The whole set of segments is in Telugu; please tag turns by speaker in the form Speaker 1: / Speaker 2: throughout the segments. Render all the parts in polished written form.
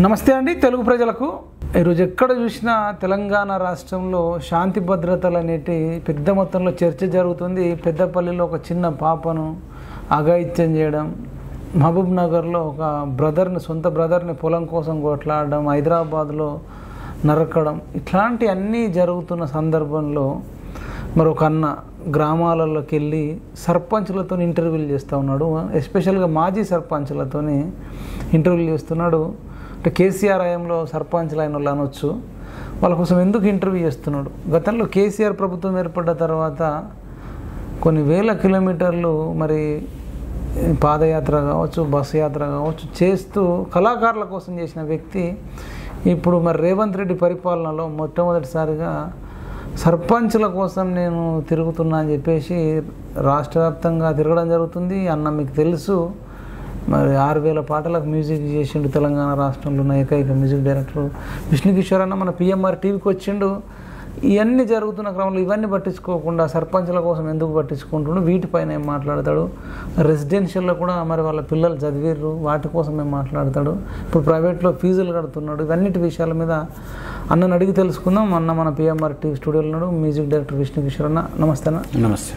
Speaker 1: నమస్తే అండి తెలుగు ప్రజలకు. ఈరోజు ఎక్కడ చూసినా తెలంగాణ రాష్ట్రంలో శాంతి భద్రతలు అనేటి పెద్ద మొత్తంలో చర్చ జరుగుతుంది. పెద్దపల్లిలో ఒక చిన్న పాపను అఘాయిత్యం చేయడం, మహబూబ్ నగర్లో ఒక సొంత బ్రదర్ని పొలం కోసం కొట్లాడడం, హైదరాబాద్లో నరకడం, ఇట్లాంటి అన్నీ జరుగుతున్న సందర్భంలో మరొక అన్న గ్రామాలలోకి వెళ్ళి సర్పంచ్లతో ఇంటర్వ్యూలు చేస్తూ ఉన్నాడు. ఎస్పెషల్గా మాజీ సర్పంచ్లతో ఇంటర్వ్యూలు చేస్తున్నాడు. అంటే కేసీఆర్ హయాంలో సర్పంచ్లు అయిన వాళ్ళు అనొచ్చు. వాళ్ళ కోసం ఎందుకు ఇంటర్వ్యూ చేస్తున్నాడు? గతంలో కేసీఆర్ ప్రభుత్వం ఏర్పడ్డ తర్వాత కొన్ని వేల కిలోమీటర్లు మరి పాదయాత్ర కావచ్చు, బస్సు యాత్ర కావచ్చు చేస్తూ కళాకారుల కోసం చేసిన వ్యక్తి ఇప్పుడు మరి రేవంత్ రెడ్డి పరిపాలనలో మొట్టమొదటిసారిగా సర్పంచ్ల కోసం నేను తిరుగుతున్నా అని చెప్పేసి రాష్ట్ర వ్యాప్తంగా తిరగడం జరుగుతుంది. అన్న మీకు తెలుసు, మరి 6000 పాటలకు మ్యూజిక్ చేసిండు. తెలంగాణ రాష్ట్రంలో ఉన్న ఏకైక మ్యూజిక్ డైరెక్టర్ విష్ణుకిషోర్ అన్న మన పిఎంఆర్ టీవీకి వచ్చిండు. ఇవన్నీ జరుగుతున్న క్రమంలో ఇవన్నీ పట్టించుకోకుండా సర్పంచ్ల కోసం ఎందుకు పట్టించుకుంటుండు, వీటిపైన ఏం మాట్లాడతాడు. రెసిడెన్షియల్లో కూడా మరి వాళ్ళ పిల్లలు చదివిర్రు, వాటి కోసం ఏం మాట్లాడతాడు. ఇప్పుడు ప్రైవేట్లో ఫీజులు కడుతున్నాడు. ఇవన్నిటి విషయాల మీద అన్నను అడిగి తెలుసుకుందాం. అన్న మన పిఎంఆర్ టీవీ స్టూడియోలో ఉన్నాడు, మ్యూజిక్ డైరెక్టర్ విష్ణుకిషోర్ అన్న. నమస్తే అన్న.
Speaker 2: నమస్తే.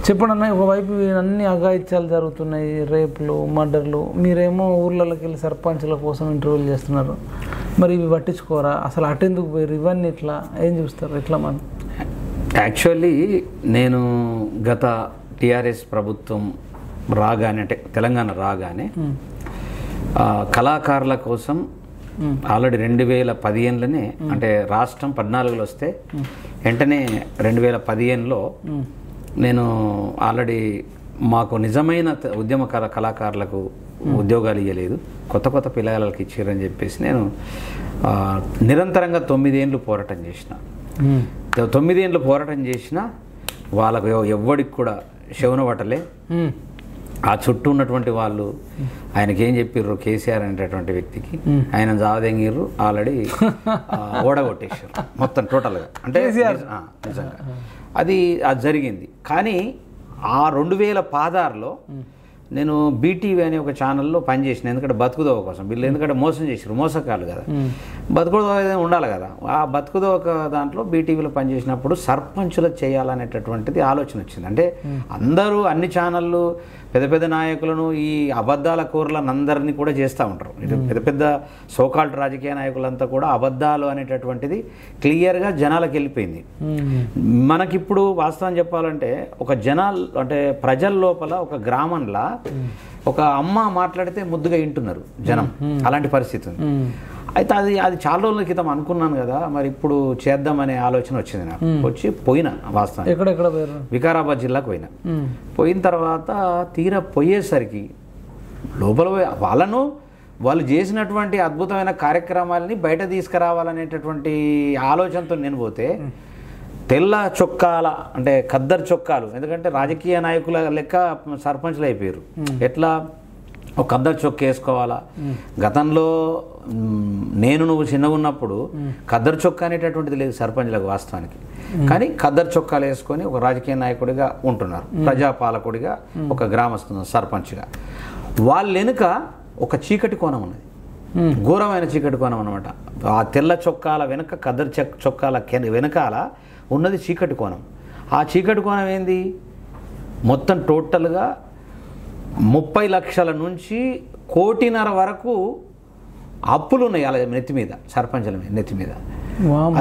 Speaker 1: చెప్పండి అన్న, ఒకవైపు అన్ని అఘాయిత్యాలు జరుగుతున్నాయి, రేపులు, మర్డర్లు, మీరేమో ఊర్లలోకి వెళ్ళి సర్పంచ్ల కోసం ఇంటర్వ్యూలు చేస్తున్నారు. మరి ఇవి పట్టించుకోరా? అసలు అటెందుకు పోయారు? ఇవన్నీ ఇట్లా ఏం చూస్తారు? ఎట్లా మనం
Speaker 2: యాక్చువల్లీ నేను గత టీఆర్ఎస్ ప్రభుత్వం రాగానే, అంటే తెలంగాణ రాగానే కళాకారుల కోసం ఆల్రెడీ 2015లోనే, అంటే రాష్ట్రం 14లో వస్తే వెంటనే 2015లో నేను ఆల్రెడీ మాకు నిజమైన ఉద్యమకార కళాకారులకు ఉద్యోగాలు ఇవ్వలేదు, కొత్త పిల్లగాళ్ళకి ఇచ్చారని చెప్పేసి నేను నిరంతరంగా 9 ఏళ్ళు పోరాటం చేసిన. 9 ఏళ్ళు పోరాటం చేసిన వాళ్ళకు ఎవ్వడికి కూడా శవన పట్టలే. ఆ చుట్టూ ఉన్నటువంటి వాళ్ళు ఆయనకి ఏం చెప్పిర్రు, కేసీఆర్ అనేటటువంటి వ్యక్తికి ఆయన జావదెంగిర్రు, ఆల్రెడీ ఓడగొట్టేసారు మొత్తం టోటల్గా. అంటే నిజంగా అది జరిగింది. కానీ ఆ 2016లో నేను బీటీవీ అనే ఒక ఛానల్లో పనిచేసిన. ఎందుకంటే బతుకుదోవ కోసం వీళ్ళు, ఎందుకంటే మోసం చేసారు, మోసకాలు కదా, బతుకుదోవ ఉండాలి కదా. ఆ బతుకుదోవ దాంట్లో బీటీవీలో పనిచేసినప్పుడు సర్పంచులు చేయాలనేటటువంటిది ఆలోచన వచ్చింది. అంటే అందరూ అన్ని ఛానళ్ళు పెద్ద నాయకులను, ఈ అబద్ధాల కూరలను అందరినీ కూడా చేస్తూ ఉంటారు. పెద్ద సోకాల్డ్ రాజకీయ నాయకులంతా కూడా అబద్ధాలు అనేటటువంటిది క్లియర్గా జనాలకు వెళ్ళిపోయింది. మనకిప్పుడు వాస్తవం చెప్పాలంటే ఒక అంటే ప్రజల లోపల ఒక గ్రామంలో ఒక అమ్మ మాట్లాడితే ముద్దుగా వింటున్నారు జనం, అలాంటి పరిస్థితి ఉంది. అయితే అది చాలా రోజుల క్రితం అనుకున్నాను కదా, మరి ఇప్పుడు చేద్దామనే ఆలోచన వచ్చింది నాకు. వచ్చి పోయినా వాస్తవం వికారాబాద్ జిల్లాకు పోయిన తర్వాత తీరా పోయేసరికి లోపల వాళ్ళు చేసినటువంటి అద్భుతమైన కార్యక్రమాలని బయట తీసుకురావాలనేటటువంటి ఆలోచనతో నేను పోతే తెల్ల చొక్కాల, అంటే ఖద్దరు చొక్కాలు, ఎందుకంటే రాజకీయ నాయకుల లెక్క సర్పంచ్లు అయిపోయారు. ఎట్లా ఒక ఖద్దరు చొక్క వేసుకోవాలా? గతంలో నువ్వు చిన్నగా ఉన్నప్పుడు ఖద్దరు చొక్కా అనేటటువంటిది లేదు సర్పంచ్లకు వాస్తవానికి. కానీ ఖద్దరు చొక్కాలు వేసుకొని ఒక రాజకీయ నాయకుడిగా ఉంటున్నారు, ప్రజాపాలకుడిగా, ఒక గ్రామస్తు సర్పంచ్గా. వాళ్ళ వెనుక ఒక చీకటి కోణం ఉన్నది, ఘోరమైన చీకటి కోణం అనమాట. ఆ తెల్ల చొక్కాల వెనుక, ఖద్దరు చొక్కాల వెనకాల ఉన్నది చీకటి కోణం. ఆ చీకటి కోణం ఏంది? మొత్తం టోటల్గా 30 లక్షల నుంచి 1.5 కోటి వరకు అప్పులు ఉన్నాయి అలా నెత్తి మీద, సర్పంచుల నెత్తి మీద.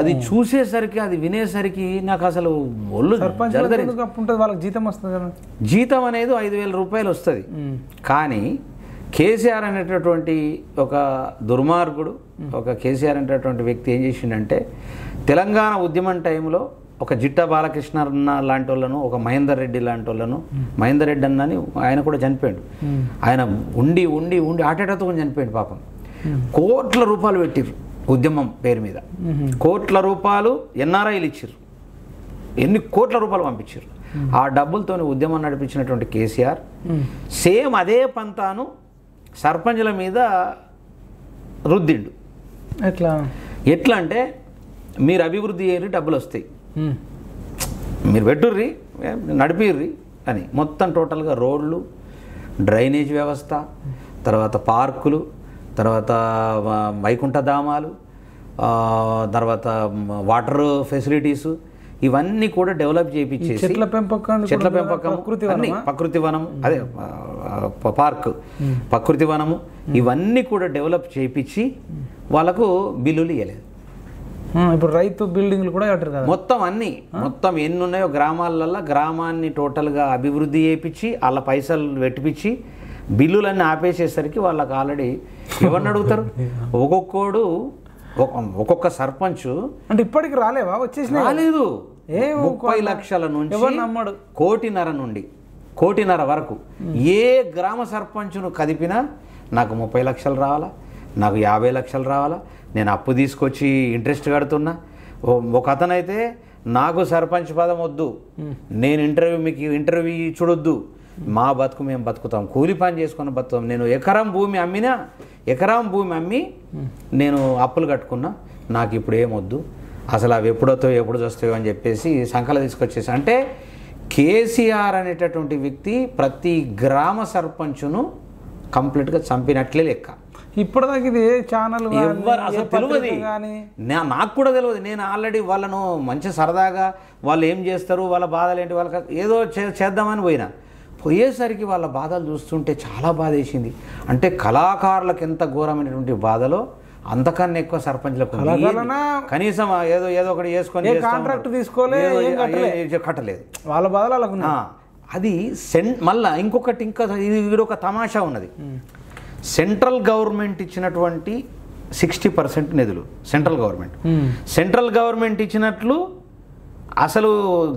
Speaker 2: అది చూసేసరికి, అది వినేసరికి నాకు అసలు ఒళ్ళు
Speaker 1: వాళ్ళకి జీతం వస్తుంది కదా.
Speaker 2: జీతం అనేది 5,000 రూపాయలు వస్తుంది. కానీ కేసీఆర్ అనేటటువంటి ఒక దుర్మార్గుడు, ఒక కేసీఆర్ అనేటటువంటి వ్యక్తి ఏం చేసిండంటే, తెలంగాణ ఉద్యమం టైంలో ఒక జిట్టా బాలకృష్ణ అన్న లాంటి వాళ్ళను, ఒక మహేందర్ రెడ్డి లాంటి వాళ్ళను, మహేందర్ రెడ్డి అన్నని ఆయన కూడా చనిపోయాడు. ఆయన ఉండి ఆటేటతో చనిపోయాడు పాపం. కోట్ల రూపాయలు పెట్టిర్రు ఉద్యమం పేరు మీద, కోట్ల రూపాయలు ఎన్ఆర్ఐలు ఇచ్చిర్రు, ఎన్ని కోట్ల రూపాయలు పంపించారు. ఆ డబ్బులతో ఉద్యమం నడిపించినటువంటి కేసీఆర్ సేమ్ అదే పంతాను సర్పంచుల మీద రుద్దిండు. ఎట్లా అంటే, మీరు అభివృద్ధి చేయరు, డబ్బులు వస్తాయి, మీరు పెట్టుర్రి, నడిపిర్రి అని మొత్తం టోటల్గా రోడ్లు, డ్రైనేజ్ వ్యవస్థ, తర్వాత పార్కులు, తర్వాత వైకుంఠధామాలు, తర్వాత వాటర్ ఫెసిలిటీసు ఇవన్నీ కూడా డెవలప్ చేయించేసి
Speaker 1: చెట్ల పెంపకం
Speaker 2: అన్ని ప్రకృతి వనము, అదే పార్క్ ప్రకృతి వనము ఇవన్నీ కూడా డెవలప్ చేయించి వాళ్ళకు బిల్లులు ఇవ్వలేదు.
Speaker 1: ఇప్పుడు రైతు బిల్డింగ్లు కూడా కట్టారు కదా,
Speaker 2: మొత్తం ఎన్ని ఉన్నాయో గ్రామాలలో గ్రామాన్ని టోటల్గా అభివృద్ధి చేయించి వాళ్ళ పైసలు పెట్టిపించి బిల్లులన్నీ ఆపేసేసరికి వాళ్ళకి ఆల్రెడీ ఎవరిని అడుగుతారు? ఒక్కొక్క సర్పంచ్
Speaker 1: అంటే ఇప్పటికి రాలేవా? వచ్చేసి
Speaker 2: రాలేదు. 30 లక్షల నుంచి 1.5 నుండి 1.5 వరకు ఏ గ్రామ సర్పంచ్ను కదిపినా నాకు 30 లక్షలు రావాలా, నాకు 50 లక్షలు రావాలా, నేను అప్పు తీసుకొచ్చి ఇంట్రెస్ట్ కడుతున్నా. ఒక అతనైతే నాకు సర్పంచ్ పదం వద్దు, నేను మీకు ఇంటర్వ్యూ చూడొద్దు, మా బతుకు మేము బతుకుతాం, కూలి పని చేసుకొని బతుకుతాం, నేను ఎకరం భూమి అమ్మి నేను అప్పులు కట్టుకున్నా, నాకు ఇప్పుడు ఏమొద్దు, అసలు అవి ఎప్పుడు వస్తాయో అని చెప్పేసి సంకల తీసుకొచ్చేసి. అంటే కేసీఆర్ అనేటటువంటి వ్యక్తి ప్రతి గ్రామ సర్పంచును కంప్లీట్గా చంపినట్లే లెక్క.
Speaker 1: ఇప్పటిదాకా ఇది ఛానల్
Speaker 2: ఎవరు అసలు తెలియదు, నాకు కూడా తెలియదు. నేను ఆల్రెడీ వాళ్ళను మంచి సరదాగా వాళ్ళు ఏం చేస్తారు, వాళ్ళ బాధలు ఏంటి, వాళ్ళకి ఏదో చేద్దామని పోయేసరికి వాళ్ళ బాధలు చూస్తుంటే చాలా బాధ వేసింది. అంటే కళాకారులకు ఎంత ఘోరమైనటువంటి బాధలో అంతకన్నా ఎక్కువ సర్పంచ్లకు కనీసం ఏదో ఒకటి చేసుకొని
Speaker 1: కాంట్రాక్ట్ తీసుకోలేదు,
Speaker 2: కట్టలేదు,
Speaker 1: వాళ్ళ బాధలు.
Speaker 2: అది మళ్ళా ఇంకొకటి ఇంకా ఇది ఒక తమాషా ఉన్నది. సెంట్రల్ గవర్నమెంట్ ఇచ్చినటువంటి 60% నిధులు సెంట్రల్ గవర్నమెంట్ ఇచ్చినట్లు అసలు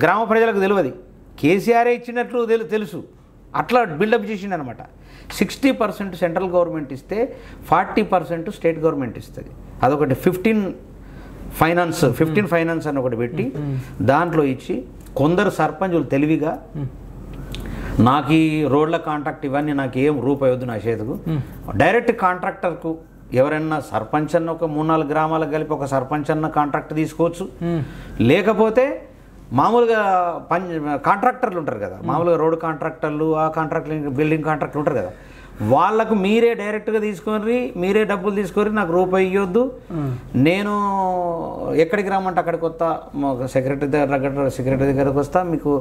Speaker 2: గ్రామ ప్రజలకు తెలియదు, కేసీఆరే ఇచ్చినట్లు తెలుసు. అట్లా బిల్డప్ చేసిండు అనమాట. 60% సెంట్రల్ గవర్నమెంట్ ఇస్తే 40% స్టేట్ గవర్నమెంట్ ఇస్తుంది. అదొకటి 15 ఫైనాన్స్ అని ఒకటి పెట్టి దాంట్లో ఇచ్చి కొందరు సర్పంచులు తెలివిగా నాకు ఈ రోడ్ల కాంట్రాక్ట్ ఇవన్నీ నాకు ఏం రూపాయి వద్దు నా చేతుకు, డైరెక్ట్ కాంట్రాక్టర్కు ఎవరైనా సర్పంచ్ అన్న ఒక 3-4 గ్రామాలకు కలిపి ఒక సర్పంచ్ అన్న కాంట్రాక్ట్ తీసుకోవచ్చు. లేకపోతే మామూలుగా కాంట్రాక్టర్లు ఉంటారు కదా, మామూలుగా రోడ్ కాంట్రాక్టర్లు, ఆ కాంట్రాక్టర్ బిల్డింగ్ కాంట్రాక్టర్లు ఉంటారు కదా, వాళ్ళకు మీరే డైరెక్ట్గా తీసుకొని మీరే డబ్బులు తీసుకొని నాకు రూపాయి ఇవ్వద్దు, నేను ఎక్కడికి రమ్మంటే అక్కడికి వస్తా, సెక్రటరీ దగ్గరకు వస్తా, మీకు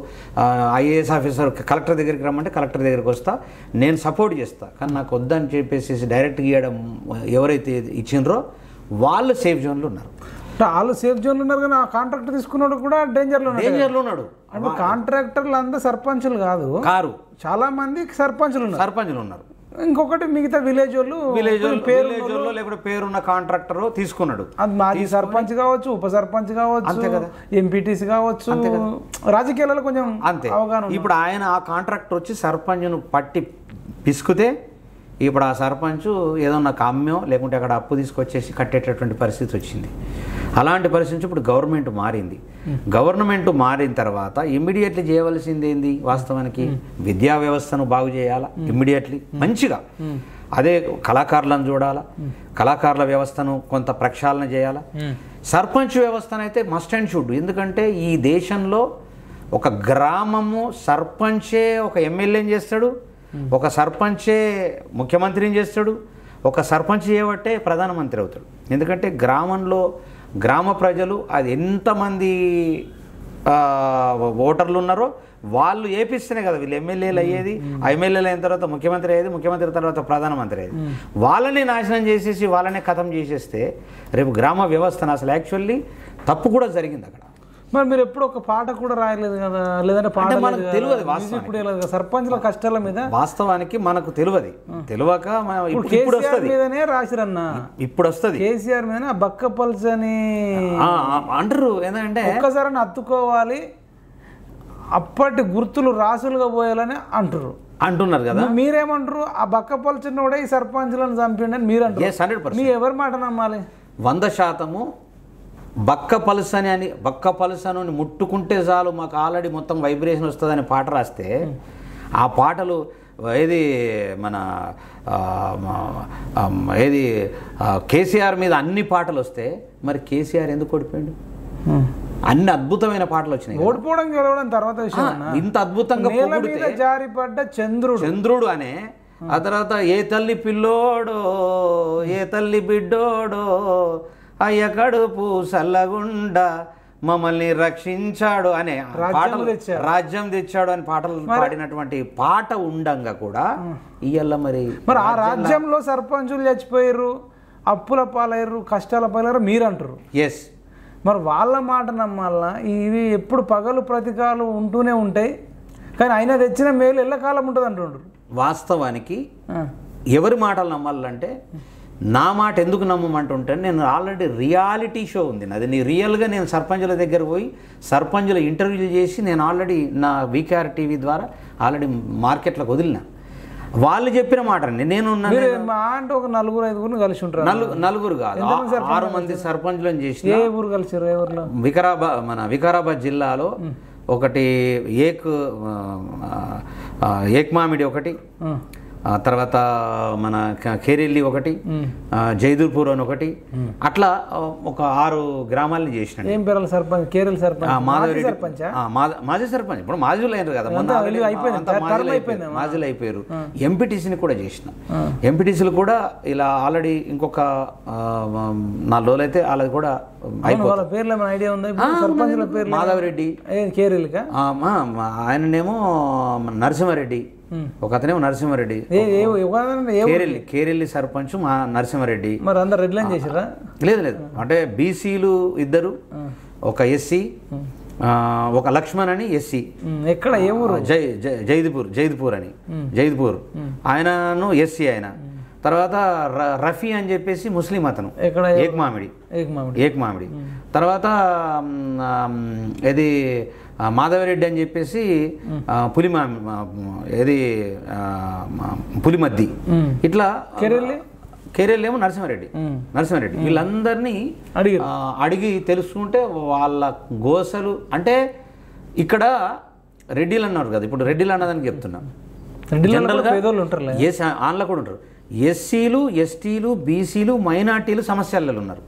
Speaker 2: ఐఏఎస్ ఆఫీసర్ కలెక్టర్ దగ్గరికి రమ్మంటే కలెక్టర్ దగ్గరికి వస్తా, నేను సపోర్ట్ చేస్తా, కానీ నాకు వద్దని చెప్పేసి డైరెక్ట్గా ఇవ్వడం ఎవరైతే ఇచ్చినరో వాళ్ళు సేఫ్ జోన్లో ఉన్నారు.
Speaker 1: వాళ్ళు సేఫ్ జోన్లో ఉన్నారు, కానీ ఆ కాంట్రాక్టర్ తీసుకున్నాడు కూడా డేంజర్లో ఉన్నాడు. అంటే కాంట్రాక్టర్లు అంతా సర్పంచులు కాదు, చాలా మంది సర్పంచులు ఉన్నారు. ఇంకొకటి మిగతా విలేజ్ వాళ్ళు
Speaker 2: లేకపోతే పేరున్న కాంట్రాక్టర్ తీసుకున్నాడు,
Speaker 1: అది మాజీ సర్పంచ్ కావచ్చు, ఉప సర్పంచ్ కావచ్చు, ఎంపీటీసీ కావచ్చు, రాజకీయాలలో కొంచెం అవగాహన.
Speaker 2: ఇప్పుడు ఆయన ఆ కాంట్రాక్టర్ వచ్చి సర్పంచ్ను పట్టి పిసుకుతే ఇప్పుడు ఆ సర్పంచ్ ఏదో నాకు అమ్మో లేకుంటే అక్కడ అప్పు తీసుకొచ్చేసి కట్టేటటువంటి పరిస్థితి వచ్చింది. అలాంటి పరిస్థితి ఇప్పుడు గవర్నమెంట్ మారిన తర్వాత ఇమ్మీడియట్లీ చేయవలసింది ఏంది? వాస్తవానికి విద్యా వ్యవస్థను బాగు చేయాలా ఇమ్మీడియట్లీ మంచిగా. అదే కళాకారులను చూడాలా, కళాకారుల వ్యవస్థను కొంత ప్రక్షాళన చేయాలా. సర్పంచ్ వ్యవస్థనైతే మస్ట్ అండ్ షుడ్. ఎందుకంటే ఈ దేశంలో ఒక గ్రామము సర్పంచే ఒక ఎమ్మెల్యేని చేస్తాడు, ఒక సర్పంచే ముఖ్యమంత్రిని చేస్తాడు, ఒక సర్పంచ్ చేయబట్టే ప్రధానమంత్రి అవుతాడు. ఎందుకంటే గ్రామ ప్రజలు అది ఎంతమంది ఓటర్లు ఉన్నారో వాళ్ళు ఏపిస్తేనే కదా వీళ్ళు ఎమ్మెల్యేలు అయ్యేది, ఆ ఎమ్మెల్యేలు అయిన తర్వాత ముఖ్యమంత్రి అయ్యేది, ముఖ్యమంత్రి తర్వాత ప్రధానమంత్రి అయ్యేది. వాళ్ళని నాశనం చేసేసి వాళ్ళనే ఖతం చేసేస్తే రేపు గ్రామ వ్యవస్థను అసలు యాక్చువల్లీ తప్పు కూడా జరిగింది అక్కడ.
Speaker 1: మరి మీరు ఎప్పుడు ఒక పాట కూడా రాయలేదు కదా, లేదంటే పాట
Speaker 2: మనకు తెలియదు
Speaker 1: సర్పంచ్ల కష్టాల మీద.
Speaker 2: వాస్తవానికి మనకు తెలియక
Speaker 1: మీదనే రాసిరన్న,
Speaker 2: ఇప్పుడు వస్తుంది
Speaker 1: కేసీఆర్ మీద బక్కపల్స్ అని
Speaker 2: అంటారు. ఏంటంటే
Speaker 1: ఒక్కసారి అత్తుకోవాలి, అప్పటి గుర్తులు రాసులుగా పోయాలని అంటున్నారు కదా. మీరేమంటారు? ఆ బక్కపల్చినోడే ఈ సర్పంచ్లను చంపిండని మీరు అంటారు. 100%. మీ ఎవరి మాట నమ్మాలి?
Speaker 2: 100% బక్కపలుసను ముట్టుకుంటే చాలు మాకు ఆల్రెడీ మొత్తం వైబ్రేషన్ వస్తుందని పాట రాస్తే ఆ పాటలు మన కేసీఆర్ మీద అన్ని పాటలు వస్తే మరి కేసీఆర్ ఎందుకు ఓడిపోయాడు? అన్ని అద్భుతమైన పాటలు వచ్చినాయి.
Speaker 1: ఓడిపోవడం గెలవడం తర్వాత విషయం.
Speaker 2: ఇంత అద్భుతంగా
Speaker 1: జారిపడ్డ చంద్రుడు
Speaker 2: అనే ఆ తర్వాత ఏ తల్లి పిల్లోడో ఏ తల్లి బిడ్డోడో అయ్య కడుపు సల్లగుండా మమ్మల్ని రక్షించాడు అనే పాటలు రాజ్యం తెచ్చాడు అని పాటలు పాడినటువంటి పాట ఉండంగా కూడా ఇయ్యాల మరి
Speaker 1: ఆ రాజ్యంలో సర్పంచులు చచ్చిపోయారు, అప్పుల పాలయ్యారు, కష్టాల పాలయ్యారు మీరు అంటారు.
Speaker 2: ఎస్,
Speaker 1: మరి వాళ్ళ మాట నమ్మాలన్నా? ఇవి ఎప్పుడు పగలు ప్రతికాలు ఉంటూనే ఉంటాయి, కానీ ఆయన తెచ్చిన మేలు ఎల్లకాలం ఉంటుంది అంటుండ్రు.
Speaker 2: వాస్తవానికి ఎవరి మాటలు నమ్మాలంటే నా మాట ఎందుకు నమ్మమంటుంటే నేను ఆల్రెడీ రియాలిటీ షో ఉంది అది రియల్గా నేను సర్పంచుల దగ్గర పోయి సర్పంచుల ఇంటర్వ్యూలు చేసి నేను ఆల్రెడీ నా వీకేఆర్ టీవీ ద్వారా ఆల్రెడీ మార్కెట్లోకి వదిలిన. వాళ్ళు చెప్పిన మాట నేను
Speaker 1: అంటే ఒక 4-5 కలిసి ఉంటారు.
Speaker 2: నలుగురు కాదు 6 మంది సర్పంచులను చేసి.
Speaker 1: ఏ ఊరు కలిసారు? ఎవరిలో?
Speaker 2: వికారాబాద్ జిల్లాలో ఒకటి ఏక్మామిడి ఒకటి, తర్వాత మన కేరెల్లి ఒకటి, జైదూర్పూర్ అని ఒకటి, అట్లా ఒక 6 గ్రామాలని చేసిన.
Speaker 1: ఏం పేరు సర్పంచ్? కేరెల్లి సర్పంచ్,
Speaker 2: మాధవరెడ్డి మాజీ సర్పంచ్. ఇప్పుడు మాజీలు అయినారు కదా, మాజీలు అయిపోయారు. ఎంపీటీసీని కూడా చేసిన. ఎంపీటీసీలు కూడా ఇలా ఆల్రెడీ ఇంకొక 4 రోజులు అయితే వాళ్ళది కూడా అయిపోయింది. మాధవరెడ్డి
Speaker 1: కేరెల్లిగా,
Speaker 2: ఆయననేమో నరసింహారెడ్డి, ఒక అతనేమో నరసింహారెడ్డి, కేరెల్లి సర్పంచ్ మా నరసింహారెడ్డి.
Speaker 1: మరి అందరు రెడ్ లైన్ చేసారా?
Speaker 2: లేదు అంటే బీసీలు 2, ఒక ఎస్సీ, ఒక లక్ష్మణ్ అని ఎస్సీ.
Speaker 1: ఎక్కడ? ఏ ఊరు?
Speaker 2: జైద్పూర్ అని, జైద్పూర్. ఆయనను ఎస్సీ ఆయన. తర్వాత రఫీ అని చెప్పేసి ముస్లిం అతను, ఏక్మామిడి. తర్వాత ఇది మాధవరెడ్డి అని చెప్పేసి పులిమద్ది. ఇట్లా కేరళ ఏమో నరసింహారెడ్డి. వీళ్ళందరినీ అడిగి తెలుసుకుంటే వాళ్ళ గోసలు అంటే ఇక్కడ రెడ్డిలు అన్నారు కదా, ఇప్పుడు రెడ్డిలు అన్నదానికి చెప్తున్నా. జనరల్గా ఆన్లో కూడా ఉంటారు. ఎస్సీలు, ఎస్టీలు, బీసీలు, మైనార్టీలు సమస్యలలో ఉన్నారు.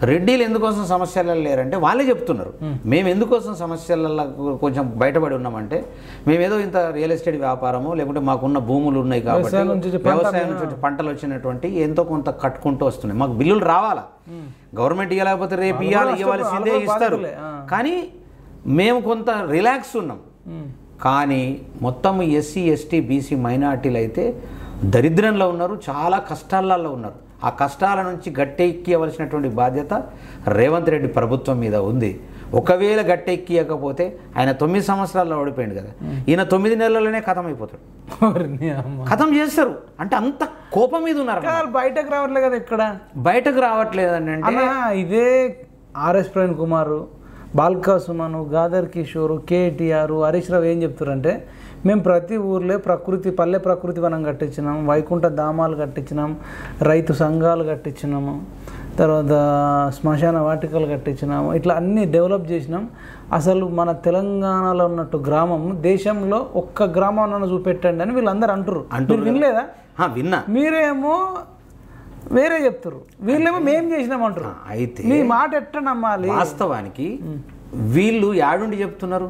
Speaker 2: రెడ్డిలు ఎందుకోసం సమస్యలలో లేరంటే వాళ్ళే చెప్తున్నారు. మేము ఎందుకోసం సమస్యలలో కొంచెం బయటపడి ఉన్నామంటే మేమేదో ఇంత రియల్ ఎస్టేట్ వ్యాపారము లేకుంటే మాకున్న భూములు ఉన్నాయి కాబట్టి వ్యవసాయం నుంచి పంటలు వచ్చినటువంటి ఎంతో కొంత కట్టుకుంటూ వస్తున్నాయి. మాకు బిల్లులు రావాలా, గవర్నమెంట్ ఇవ్వలేకపోతే రేపు ఇవ్వాల్సిందే ఇస్తారు. కానీ మేము కొంత రిలాక్స్ ఉన్నాం. కానీ మొత్తం ఎస్సీ, ఎస్టీ, బీసీ, మైనార్టీలు అయితే దరిద్రంలో ఉన్నారు, చాలా కష్టాలలో ఉన్నారు. ఆ కష్టాల నుంచి గట్టెక్కియవలసినటువంటి బాధ్యత రేవంత్ రెడ్డి ప్రభుత్వం మీద ఉంది. ఒకవేళ గట్టెక్కియకపోతే ఆయన 9 సంవత్సరాల్లో ఓడిపోయాడు కదా, ఈయన 9 నెలల్లోనే ఖతం అయిపోతాడు, ఖతం చేస్తారు. అంటే అంత కోపం మీద ఉన్నారు.
Speaker 1: బయటకు రావట్లేదు కదా, ఇక్కడ
Speaker 2: బయటకు రావట్లేదని అంటే
Speaker 1: ఇదే ఆర్ఎస్ ప్రవీణ్ కుమార్, బాల్కా సుమను, గాదర్ కిషోర్, కేటీఆర్, హరీష్ రావు ఏం చెప్తారంటే మేము ప్రతి ఊర్లో పల్లె ప్రకృతి వనం కట్టించినాం, వైకుంఠ ధామాలు కట్టించినాం, రైతు సంఘాలు కట్టించినాము, తర్వాత శ్మశాన వాటికలు కట్టించినాము, ఇట్లా అన్నీ డెవలప్ చేసినాం. అసలు మన తెలంగాణలో ఉన్నట్టు గ్రామం దేశంలో ఒక్క గ్రామం చూపెట్టండి అని వీళ్ళందరూ అంటారు. వినలేదా?
Speaker 2: విన్నా.
Speaker 1: మీరేమో వేరే చెప్తారు, వీళ్ళేమో మేం చేసినామంటారు.
Speaker 2: అయితే
Speaker 1: మీ మాట ఎట్లా నమ్మాలి?
Speaker 2: వాస్తవానికి వీళ్ళు యాడుండి చెప్తున్నారు,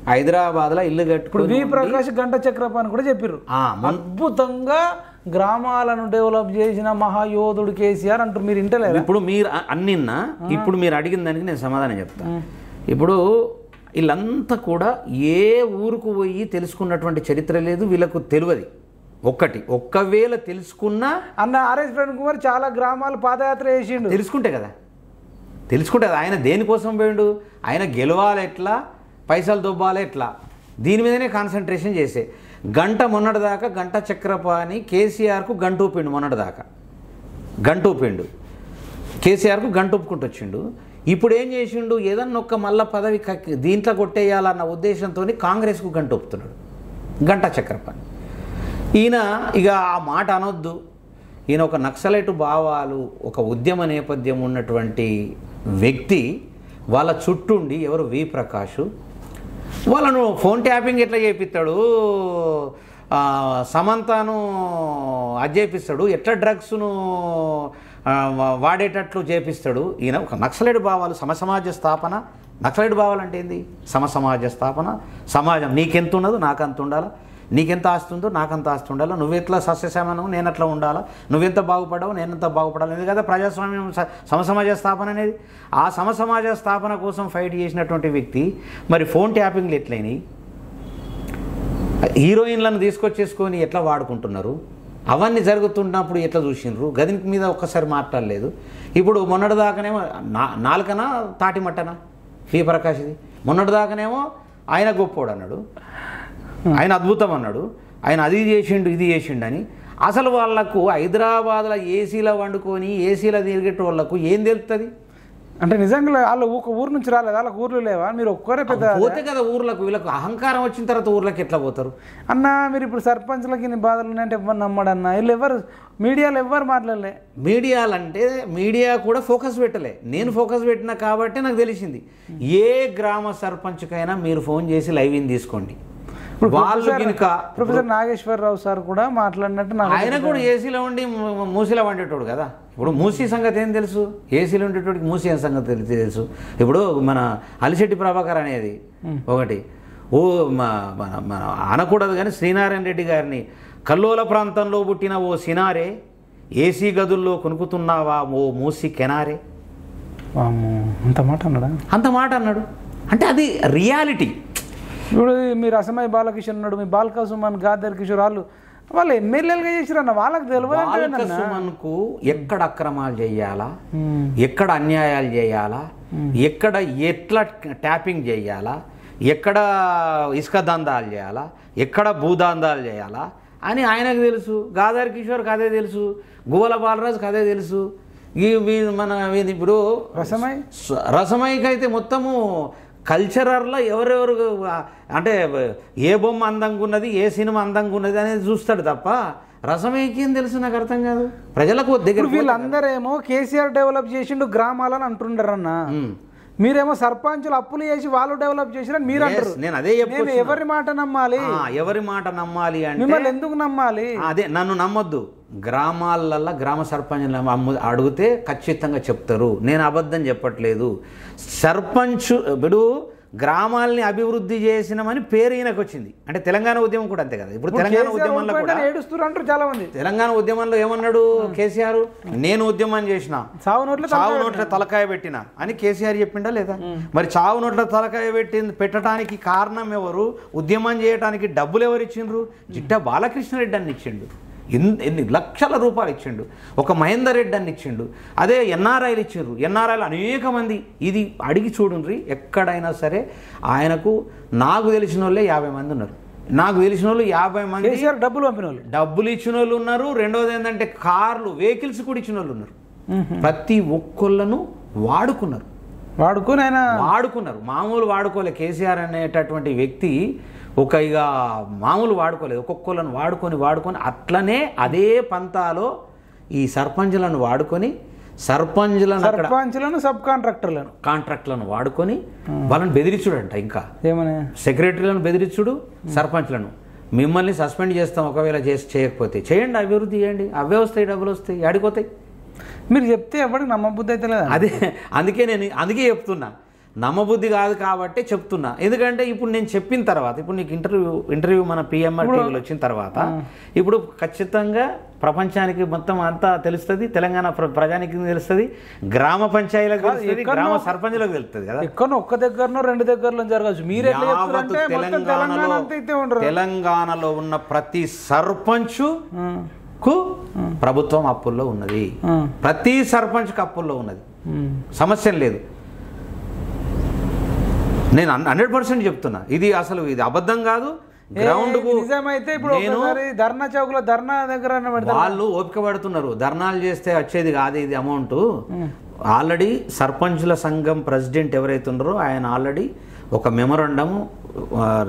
Speaker 2: హైదరాబాద్లో ఇల్లు కట్టుకుని
Speaker 1: వి ప్రకాష్ గంట చక్రపాణి కూడా చెప్పారు, అద్భుతంగా గ్రామాలను డెవలప్ చేసిన మహాయోధుడు కేసీఆర్ అంటారు. మీరు ఇంటలేరు.
Speaker 2: ఇప్పుడు మీరు అన్నిన్నా ఇప్పుడు మీరు అడిగిన దానికి నేను సమాధానం చెప్తాను. ఇప్పుడు వీళ్ళంతా కూడా ఏ ఊరుకు పోయి తెలుసుకున్నటువంటి చరిత్ర లేదు, వీళ్ళకు తెలియదు. ఒక్కవేళ తెలుసుకున్నా
Speaker 1: అన్న ఆర్ఎస్ ప్రవీణ్ కుమార్ చాలా గ్రామాలు పాదయాత్ర చేసిండు.
Speaker 2: తెలుసుకుంటే ఆయన దేనికోసం పోయిండు, ఆయన గెలవాలి ఎట్లా, పైసలు దొబ్బాలి ఎట్లా, దీని మీదనే కాన్సన్ట్రేషన్ చేసే. మొన్నటిదాకా గంట చక్రపాణి కేసీఆర్కు గంటూపిండు, కేసీఆర్కు గంటూపుకుంటూ వచ్చిండు. ఇప్పుడు ఏం చేసిండు, ఏదన్నా ఒక్క మళ్ళా పదవి దీంట్లో కొట్టేయాలన్న ఉద్దేశంతో కాంగ్రెస్కు గంటూపుతున్నాడు గంట చక్రపాణి. ఈయన ఇక ఆ మాట అనొద్దు, ఈయన ఒక నక్సలైటు భావాలు, ఒక ఉద్యమ నేపథ్యం ఉన్నటువంటి వ్యక్తి. వాళ్ళ చుట్టూండి ఎవరు వి ప్రకాష్ వాళ్ళను ఫోన్ ట్యాపింగ్ ఎట్లా చేపిస్తాడు, సమంతను అది చేపిస్తాడు, ఎట్లా డ్రగ్స్ను వాడేటట్లు చేపిస్తాడు. ఈయన ఒక నక్సలైట్ భావాలు, సమసమాజ స్థాపన. నక్సలైట్ భావాలు అంటే ఏంది? సమసమాజ స్థాపన, సమాజం నీకెంత ఉన్నదో నాకు అంత ఉండాలా, నీకెంత ఆస్తి ఉందో నాకంత ఆస్తి ఉండాలా, నువ్వెట్లా సస్యశ్యామనం నేను అట్లా ఉండాలా, నువ్వెంత బాగుపడావు నేనెంత బాగుపడాలి అనేది కదా ప్రజాస్వామ్యం, సమసమాజ స్థాపన అనేది. ఆ సమసమాజ స్థాపన కోసం ఫైట్ చేసినటువంటి వ్యక్తి మరి ఫోన్ ట్యాపింగ్లు ఎట్లయినాయి, హీరోయిన్లను తీసుకొచ్చేసుకొని ఎట్లా వాడుకుంటున్నారు, అవన్నీ జరుగుతున్నప్పుడు ఎట్లా చూసినారు, గది మీద ఒక్కసారి మాట్లాడలేదు. ఇప్పుడు మొన్నటిదాకానేమో నాలుకనా తాటి మట్టనా పి ప్రకాష్ది, మొన్నటిదాకానేమో ఆయన గొప్పోడు అన్నాడు, ఆయన అద్భుతం అన్నాడు, ఆయన అది చేసిండు ఇది చేసిండు అని. అసలు వాళ్లకు హైదరాబాద్లో ఏసీలో వండుకొని ఏసీలో తిరిగేట వాళ్ళకు ఏం తెలుస్తుంది?
Speaker 1: అంటే నిజంగా వాళ్ళు ఊరు నుంచి రాలేదు, వాళ్ళకి ఊర్లు లేవా? మీరు ఒక్కరే పెద్ద
Speaker 2: పోతే కదా ఊర్లకు, వీళ్ళకు అహంకారం వచ్చిన తర్వాత ఊర్లకు ఎట్లా పోతారు
Speaker 1: అన్న? మీరు ఇప్పుడు సర్పంచ్లకి ఇన్ని బాధలు ఉన్నాయంటే ఎవరు నమ్మడన్నా? వీళ్ళు ఎవరు మీడియాలో ఎవ్వరు మాట్లాడలే.
Speaker 2: మీడియాలంటే మీడియా కూడా ఫోకస్ పెట్టలే, నేను ఫోకస్ పెట్టినా కాబట్టి నాకు తెలిసింది. ఏ గ్రామ సర్పంచ్కైనా మీరు ఫోన్ చేసి లైవ్ తీసుకోండి. వాళ్ళు కనుక
Speaker 1: ప్రొఫెసర్ నాగేశ్వరరావు సార్ కూడా మాట్లాడినట్టు
Speaker 2: ఆయన కూడా ఏసీలో ఉండి మూసీలో వండేటోడు కదా. ఇప్పుడు మూసీ సంగతి ఏం తెలుసు, ఏసీలో ఉండేటోడికి మూసీ ఏం సంగతి తెలుసు. ఇప్పుడు మన అలిశెట్టి ప్రభాకర్ అనేది ఒకటి మన అనకూడదు కానీ శ్రీనారాయణ రెడ్డి గారిని కల్లోల ప్రాంతంలో పుట్టిన ఓ సినారే, ఏసీ గదుల్లో కొనుక్కుతున్నావా ఓ మూసీ కెనారే,
Speaker 1: అంత మాట అన్నాడా?
Speaker 2: అంత మాట అన్నాడు. అంటే అది రియాలిటీ.
Speaker 1: ఇప్పుడు మీరు అసమయ బాలకిషోర్ ఉన్నాడు, మీ బాల్కా సుమన్, గాదర్ కిషోర్ వాళ్ళు ఎమ్మెల్యేలుగా చేసిరన్న, వాళ్ళకి తెలియదు
Speaker 2: సుమన్కు ఎక్కడ అక్రమాలు చేయాలా, ఎక్కడ అన్యాయాలు చేయాలా, ఎక్కడ ఎట్లా ట్యాపింగ్ చేయాలా, ఎక్కడ ఇసుక దందాలు చేయాలా, ఎక్కడ భూదందాలు చేయాలా అని ఆయనకు తెలుసు. గాదర్ కిషోర్కి అదే తెలుసు, గోల బాలరాజుకి అదే తెలుసు. మన ఇప్పుడు రసమైకి అయితే మొత్తము కల్చరర్లో ఎవరెవరు అంటే ఏ బొమ్మ అందంగా ఉన్నది, ఏ సినిమా అందంగా ఉన్నది అనేది చూస్తాడు తప్ప రసమేకి ఏం తెలుసు నాకు అర్థం కాదు. ప్రజలకు దగ్గర
Speaker 1: వీళ్ళందరేమో కేసీఆర్ డెవలప్ చేసిండు గ్రామాలని అంటుండరన్న, మీరేమో సర్పంచులు అప్పులు చేసి వాళ్ళు డెవలప్ చేసిరని మీరు అంటారు.
Speaker 2: నేను అదే చెప్తున్నా,
Speaker 1: ఎవరి మాట నమ్మాలి?
Speaker 2: ఎవరి మాట నమ్మాలి అంటే
Speaker 1: మిమ్మల్ని ఎందుకు నమ్మాలి?
Speaker 2: అదే నన్ను నమ్మొద్దు. గ్రామాలల్లో గ్రామ సర్పంచులు అడిగితే ఖచ్చితంగా చెప్తారు, నేను అబద్ధం చెప్పట్లేదు. సర్పంచ్ ఇప్పుడు గ్రామాలని అభివృద్ధి చేసినామని పేరు ఈయనకు వచ్చింది. అంటే తెలంగాణ ఉద్యమం కూడా అంతే కదా. ఇప్పుడు తెలంగాణ ఉద్యమంలో కూడా
Speaker 1: ఏడుస్తున్నారు చాలా మంది.
Speaker 2: తెలంగాణ ఉద్యమంలో ఏమన్నాడు కేసీఆర్, నేను ఉద్యమం చేసిన, చావు నోట్ల తలకాయ పెట్టిన అని కేసీఆర్ చెప్పిండా లేదా? మరి చావు నోట్ల తలకాయ పెట్టడానికి కారణం ఎవరు? ఉద్యమం చేయడానికి డబ్బులు ఎవరు ఇచ్చిండ్రు? జిట్టా బాలకృష్ణారెడ్డి అని ఇచ్చిండు, ఎన్ని లక్షల రూపాయలు ఇచ్చిండు. ఒక మహేందర్ రెడ్డి అని ఇచ్చిండు, అదే ఎన్ఆర్ఐలు ఇచ్చిండ్రు. ఎన్ఆర్ఐలు అనేక మంది. ఇది అడిగి చూడండి, ఎక్కడైనా సరే ఆయనకు నాకు తెలిసిన వాళ్ళే 50 మంది ఉన్నారు. నాకు తెలిసిన వాళ్ళు 50 మంది
Speaker 1: డబ్బులు పంపిన వాళ్ళు,
Speaker 2: డబ్బులు ఇచ్చిన వాళ్ళు ఉన్నారు. రెండోది ఏంటంటే కార్లు, వెహికల్స్ కూడా ఇచ్చిన వాళ్ళు ఉన్నారు. ప్రతి ఒక్కళ్ళను వాడుకున్నారు. మామూలు వాడుకోలే. కేసీఆర్ అనేటటువంటి వ్యక్తి ఇక మామూలు వాడుకోలేదు, ఒక్కొక్కళ్ళను వాడుకొని అట్లనే అదే పంతాలో ఈ సర్పంచులను వాడుకొని సర్పంచులను సబ్ కాంట్రాక్టర్లను వాడుకొని వాళ్ళని బెదిరించుడంట. ఇంకా ఏమని సెక్రటరీలను బెదిరించుడు, సర్పంచ్లను మిమ్మల్ని సస్పెండ్ చేస్తాం ఒకవేళ చేయకపోతే, చేయండి, అభివృద్ధి చేయండి, అవే వస్తాయి, డబ్బులు వస్తాయి, ఆడిపోతాయి.
Speaker 1: మీరు చెప్తే ఎవరికి నమ్మబుద్ధి అయితే లేదు.
Speaker 2: అదే అందుకే చెప్తున్నా, నమ్మబుద్ధి కాదు కాబట్టి చెప్తున్నా. ఎందుకంటే ఇప్పుడు నేను చెప్పిన తర్వాత, ఇప్పుడు నీకు ఇంటర్వ్యూ మన పిఎంఆర్ టీవీలో వచ్చిన తర్వాత ఇప్పుడు ఖచ్చితంగా ప్రపంచానికి మొత్తం అంతా తెలుస్తుంది, తెలంగాణ ప్రజానికి తెలుస్తుంది, గ్రామ పంచాయతీలకు తెలుస్తుంది, గ్రామ సర్పంచులకు తెలుస్తుంది కదా.
Speaker 1: ఎక్కడో ఒక్క దగ్గరనో 2 దగ్గరలో జరగచ్చు. మీరు
Speaker 2: తెలంగాణలో ఉన్న ప్రతి సర్పంచుకు ప్రభుత్వం అప్పుల్లో ఉన్నది, ప్రతి సర్పంచ్కి అప్పుల్లో ఉన్నది, సమస్య లేదు. నేను 100% చెప్తున్నా, ఇది అసలు ఇది అబద్ధం కాదు. గ్రౌండ్ కు
Speaker 1: నిజమైతే ఇప్పుడు ధర్నా చౌక్ లో ధర్నా దగ్గర
Speaker 2: వాళ్ళు ఓపిక పడుతున్నారు. ధర్నాలు చేస్తే వచ్చేది కాదు ఇది అమౌంట్. ఆల్రెడీ సర్పంచుల సంఘం ప్రెసిడెంట్ ఎవరైతే ఉన్నారో ఆయన ఆల్రెడీ ఒక మెమొరాండము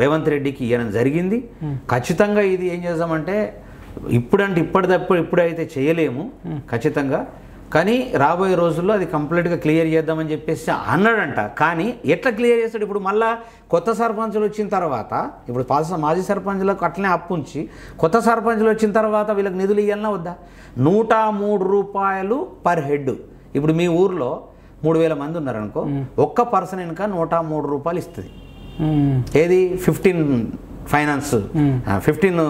Speaker 2: రేవంత్ రెడ్డికి ఇవ్వడం జరిగింది. ఖచ్చితంగా ఇది ఏం చేద్దామంటే ఇప్పుడైతే చేయలేము ఖచ్చితంగా, కానీ రాబోయే రోజుల్లో అది కంప్లీట్గా క్లియర్ చేద్దామని చెప్పేసి అన్నాడంట. కానీ ఎట్లా క్లియర్ చేస్తాడు? ఇప్పుడు మళ్ళీ కొత్త సర్పంచులు వచ్చిన తర్వాత, ఇప్పుడు మాజీ సర్పంచులకు అట్లనే అప్పు ఉంచి కొత్త సర్పంచులు వచ్చిన తర్వాత వీళ్ళకి నిధులు ఇవ్వాలన్నా వద్దా? 103 రూపాయలు పర్ హెడ్. ఇప్పుడు మీ ఊర్లో 3000 మంది ఉన్నారనుకో, ఒక్క పర్సన్ వెనుక 103 రూపాయలు ఇస్తుంది. ఏది 15 ఫైనాన్స్ 15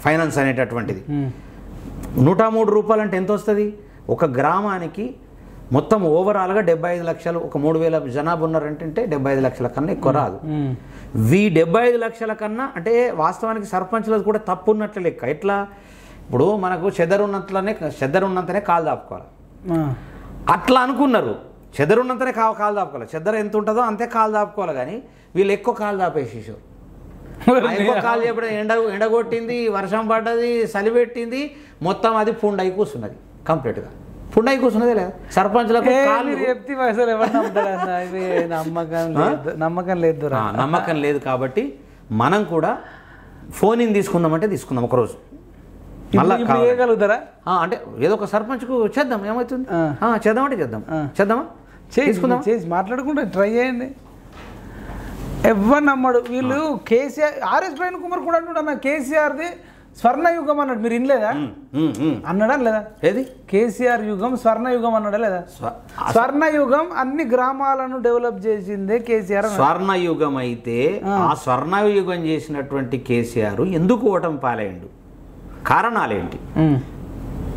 Speaker 2: ఫైనాన్స్ అనేటటువంటిది. 103 రూపాయలు అంటే ఎంత వస్తుంది? ఒక గ్రామానికి మొత్తం ఓవరాల్గా 75 లక్షలు, ఒక 3,000 జనాభా ఉన్నారంటే 75 లక్షల కన్నా ఎక్కువ రాదు. 75 లక్షల కన్నా అంటే వాస్తవానికి సర్పంచ్లకు కూడా తప్పు ఉన్నట్లే లెక్క. ఎట్లా? ఇప్పుడు మనకు చెదరున్నంతనే కాలు దాపుకోవాలి, అట్లా అనుకున్నారు. చెదరున్నంతనే కాలు దాపుకోవాలి, చెదర ఎంత ఉంటుందో అంతే కాలు దాపుకోవాలి. కానీ వీళ్ళు ఎక్కువ కాలు దాపేసేసారు. ఎక్కువ కాలు చెప్పడం, ఎండగొట్టింది, వర్షం పడ్డది, చలి పెట్టింది, మొత్తం అది పుండై కూర్చున్నది. కంప్లీట్గా పుండై కూర్చున్నదే లేదా? సర్పంచ్లకు నమ్మకం లేదు. కాబట్టి మనం కూడా ఫోన్ ఇన్ తీసుకుందామంటే తీసుకుందాం ఒకరోజు. మళ్ళీ అంటే ఏదో ఒక సర్పంచ్కు చేద్దాం, ఏమవుతుంది? చేద్దామంటే చేద్దామా? తీసుకుందాం,
Speaker 1: చేసి మాట్లాడుకుంటే ట్రై చేయండి. ఎవరు నమ్మడు వీళ్ళు. కేసీఆర్ ఆర్ఎస్ ప్రవీణ్ కుమార్ కూడా అంటున్నా కేసీఆర్ది స్వర్ణయుగం అన్నాడు. మీరు వినలేదా? అన్నాడా లేదా?
Speaker 2: ఏది
Speaker 1: కేసీఆర్ యుగం స్వర్ణయుగం అన్నాడా లేదా? స్వర్ణయుగం అన్ని గ్రామాలను డెవలప్ చేసిందే కేసీఆర్.
Speaker 2: స్వర్ణయుగం అయితే ఆ స్వర్ణయుగం చేసినటువంటి కేసీఆర్ ఎందుకు ఓటమి పాలయ్యండు? కారణాలేంటి?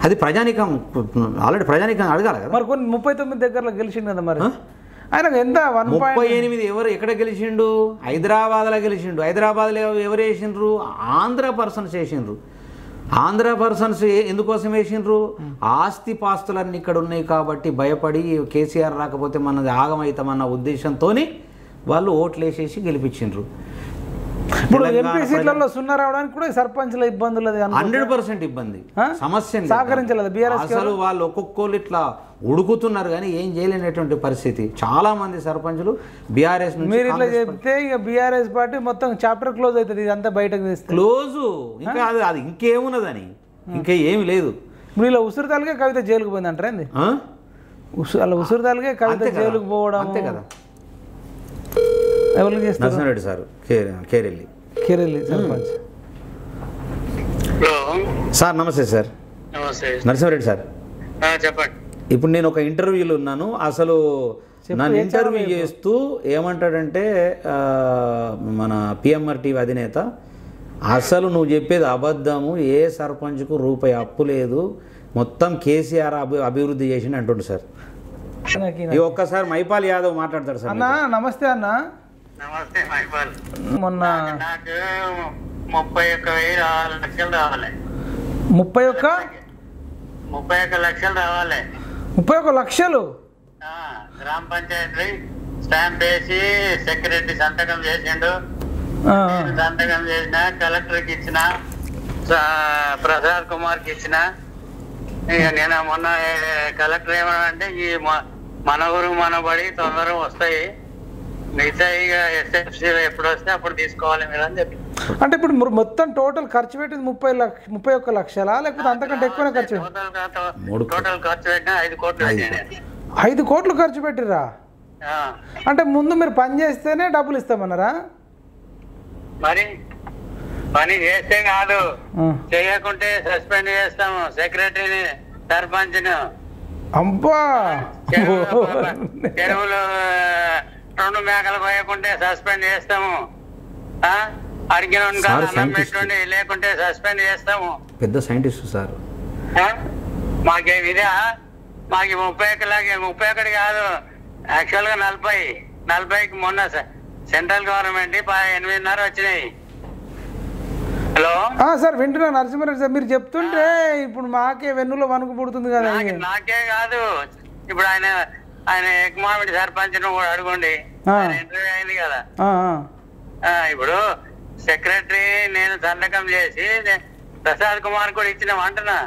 Speaker 2: అది ప్రజానికం ఆల్రెడీ ప్రజానికం అడగాలి కదా.
Speaker 1: మరి కొన్ని 39 దగ్గరలో గెలిచిండు కదా. మరి ఆయన ఎంత
Speaker 2: 38 ఎవరు ఎక్కడ గెలిచిండు? హైదరాబాద్లో గెలిచిండు. హైదరాబాద్లో ఎవరు వేసిండ్రు? ఆంధ్ర పర్సన్స్ వేసిండ్రు. ఆంధ్ర పర్సన్స్ ఎందుకోసం వేసిండ్రు? ఆస్తి పాస్తులన్నీ ఇక్కడ ఉన్నాయి కాబట్టి భయపడి కేసీఆర్ రాకపోతే మనది ఆగమవుతామన్న ఉద్దేశంతో వాళ్ళు ఓట్లు వేసేసి గెలిపించిండ్రు.
Speaker 1: ఇప్పుడు ఎంపీ సీట్లలో 0 రావడానికి కూడా సర్పంచ్ల ఇబ్బందులు
Speaker 2: 100% ఇబ్బంది. సమస్య
Speaker 1: సహకరించలేదు బీఆర్ఎస్.
Speaker 2: అసలు వాళ్ళు ఒక్కొక్కరు ఇట్లా ఉడుకుతున్నారు కానీ ఏం చేయలేనటువంటి పరిస్థితి. చాలా మంది సర్పంచులు బీఆర్ఎస్
Speaker 1: మీరు ఇట్లా చెప్తే ఇక బీఆర్ఎస్ పార్టీ మొత్తం చాప్టర్ క్లోజ్ అవుతుంది. ఇదంతా బయటకు తీస్తే
Speaker 2: క్లోజు. ఇంకా అది ఇంకేమున్నదని, ఇంకా ఏమి లేదు.
Speaker 1: ఇప్పుడు ఇలా ఉసురుతాలకే కవిత జైలుకు పోయింది అంటారా? అలా ఉసురుతాలకే కవిత జైలుకు పోవడం అంతే కదా. ఎవరికి చేస్తారు?
Speaker 2: నరసింహారెడ్డి సార్, కేరెల్లి సర్పంచ్. సార్ నమస్తే సార్. నరసింహారెడ్డి సార్
Speaker 3: చెప్పండి.
Speaker 2: ఇప్పుడు నేను ఒక ఇంటర్వ్యూలో ఉన్నాను. అసలు నన్ను ఇంటర్వ్యూ చేస్తూ ఏమంటాడంటే మన పిఎంఆర్ టీవీ అధినేత, అసలు నువ్వు చెప్పేది అబద్ధము, ఏ సర్పంచ్కు రూపాయి అప్పు లేదు, మొత్తం కేసీఆర్ అభివృద్ధి చేసింది అంటుండు సార్. ఒక్కసారి మైపాల్ యాదవ్ మాట్లాడతాడు సార్.
Speaker 1: అన్న నమస్తే. అన్న
Speaker 3: నమస్తే మైపాల్.
Speaker 1: మొన్న
Speaker 3: నాకు 31,000 లక్షలు రావాలి.
Speaker 1: 31
Speaker 3: లక్షలు రావాలి.
Speaker 1: 31 లక్షలు
Speaker 3: గ్రామ పంచాయతీ స్టాంప్ వేసి సెక్రటరీ సంతకం చేసిండు. సంతకం చేసిన, కలెక్టర్కి ఇచ్చిన, ప్రసాద్ కుమార్కి ఇచ్చిన. ఇక నేను మొన్న కలెక్టర్ ఏమన్నా ఈ మన ఊరు మనబడి తొందరగా వస్తాయి, మిగతా ఇక ఎస్ఎఫ్సీ ఎప్పుడు వస్తే అప్పుడు తీసుకోవాలి మీరు అని చెప్పి.
Speaker 1: అంటే ఇప్పుడు మొత్తం టోటల్ ఖర్చు పెట్టింది 31 లక్షలా లేకపోతే అంతకంటే ఎక్కువనే ఖర్చు?
Speaker 3: టోటల్ ఖర్చు పెట్టిన 5 కోట్లు.
Speaker 1: 5 కోట్లు ఖర్చు పెట్టిరా? అంటే ముందు మీరు పని చేస్తేనే డబ్బులు ఇస్తామన్నారా?
Speaker 3: మరి పని చేస్తే కాదు, చేయకుంటే సస్పెండ్ చేస్తాము సెక్రటరీని, సర్పంచ్ను.
Speaker 1: అబ్బా,
Speaker 3: చెరువులు 2 మేకలు పోయకుంటే సస్పెండ్ చేస్తాము, అడిగిన అన్నం పెట్టుండి లేకుంటే సస్పెండ్ చేస్తాము.
Speaker 2: పెద్ద సైంటిస్ట్ సార్.
Speaker 3: మాకేం ఇదా? మాకు 31 కాదు, యాక్చువల్గా 40కి మొన్న సెంట్రల్ గవర్నమెంట్ 8.5 వచ్చినాయి. హలో
Speaker 1: సార్, వింటున్నా నరసింహారెడ్డి సార్. మీరు చెప్తుంటే ఇప్పుడు మాకే వెన్నులో వణుకు పుడుతుంది కదా.
Speaker 3: నాకే కాదు, ఇప్పుడు ఆయన ఎక్మామిడి సర్పంచ్ కూడా అడగండి, ఇంటర్వ్యూ అయింది కదా. ఇప్పుడు సెక్రటరీ నేను సంతకం చేసి ప్రసాద్ కుమార్ కూడా ఇచ్చినాం అంటున్నా.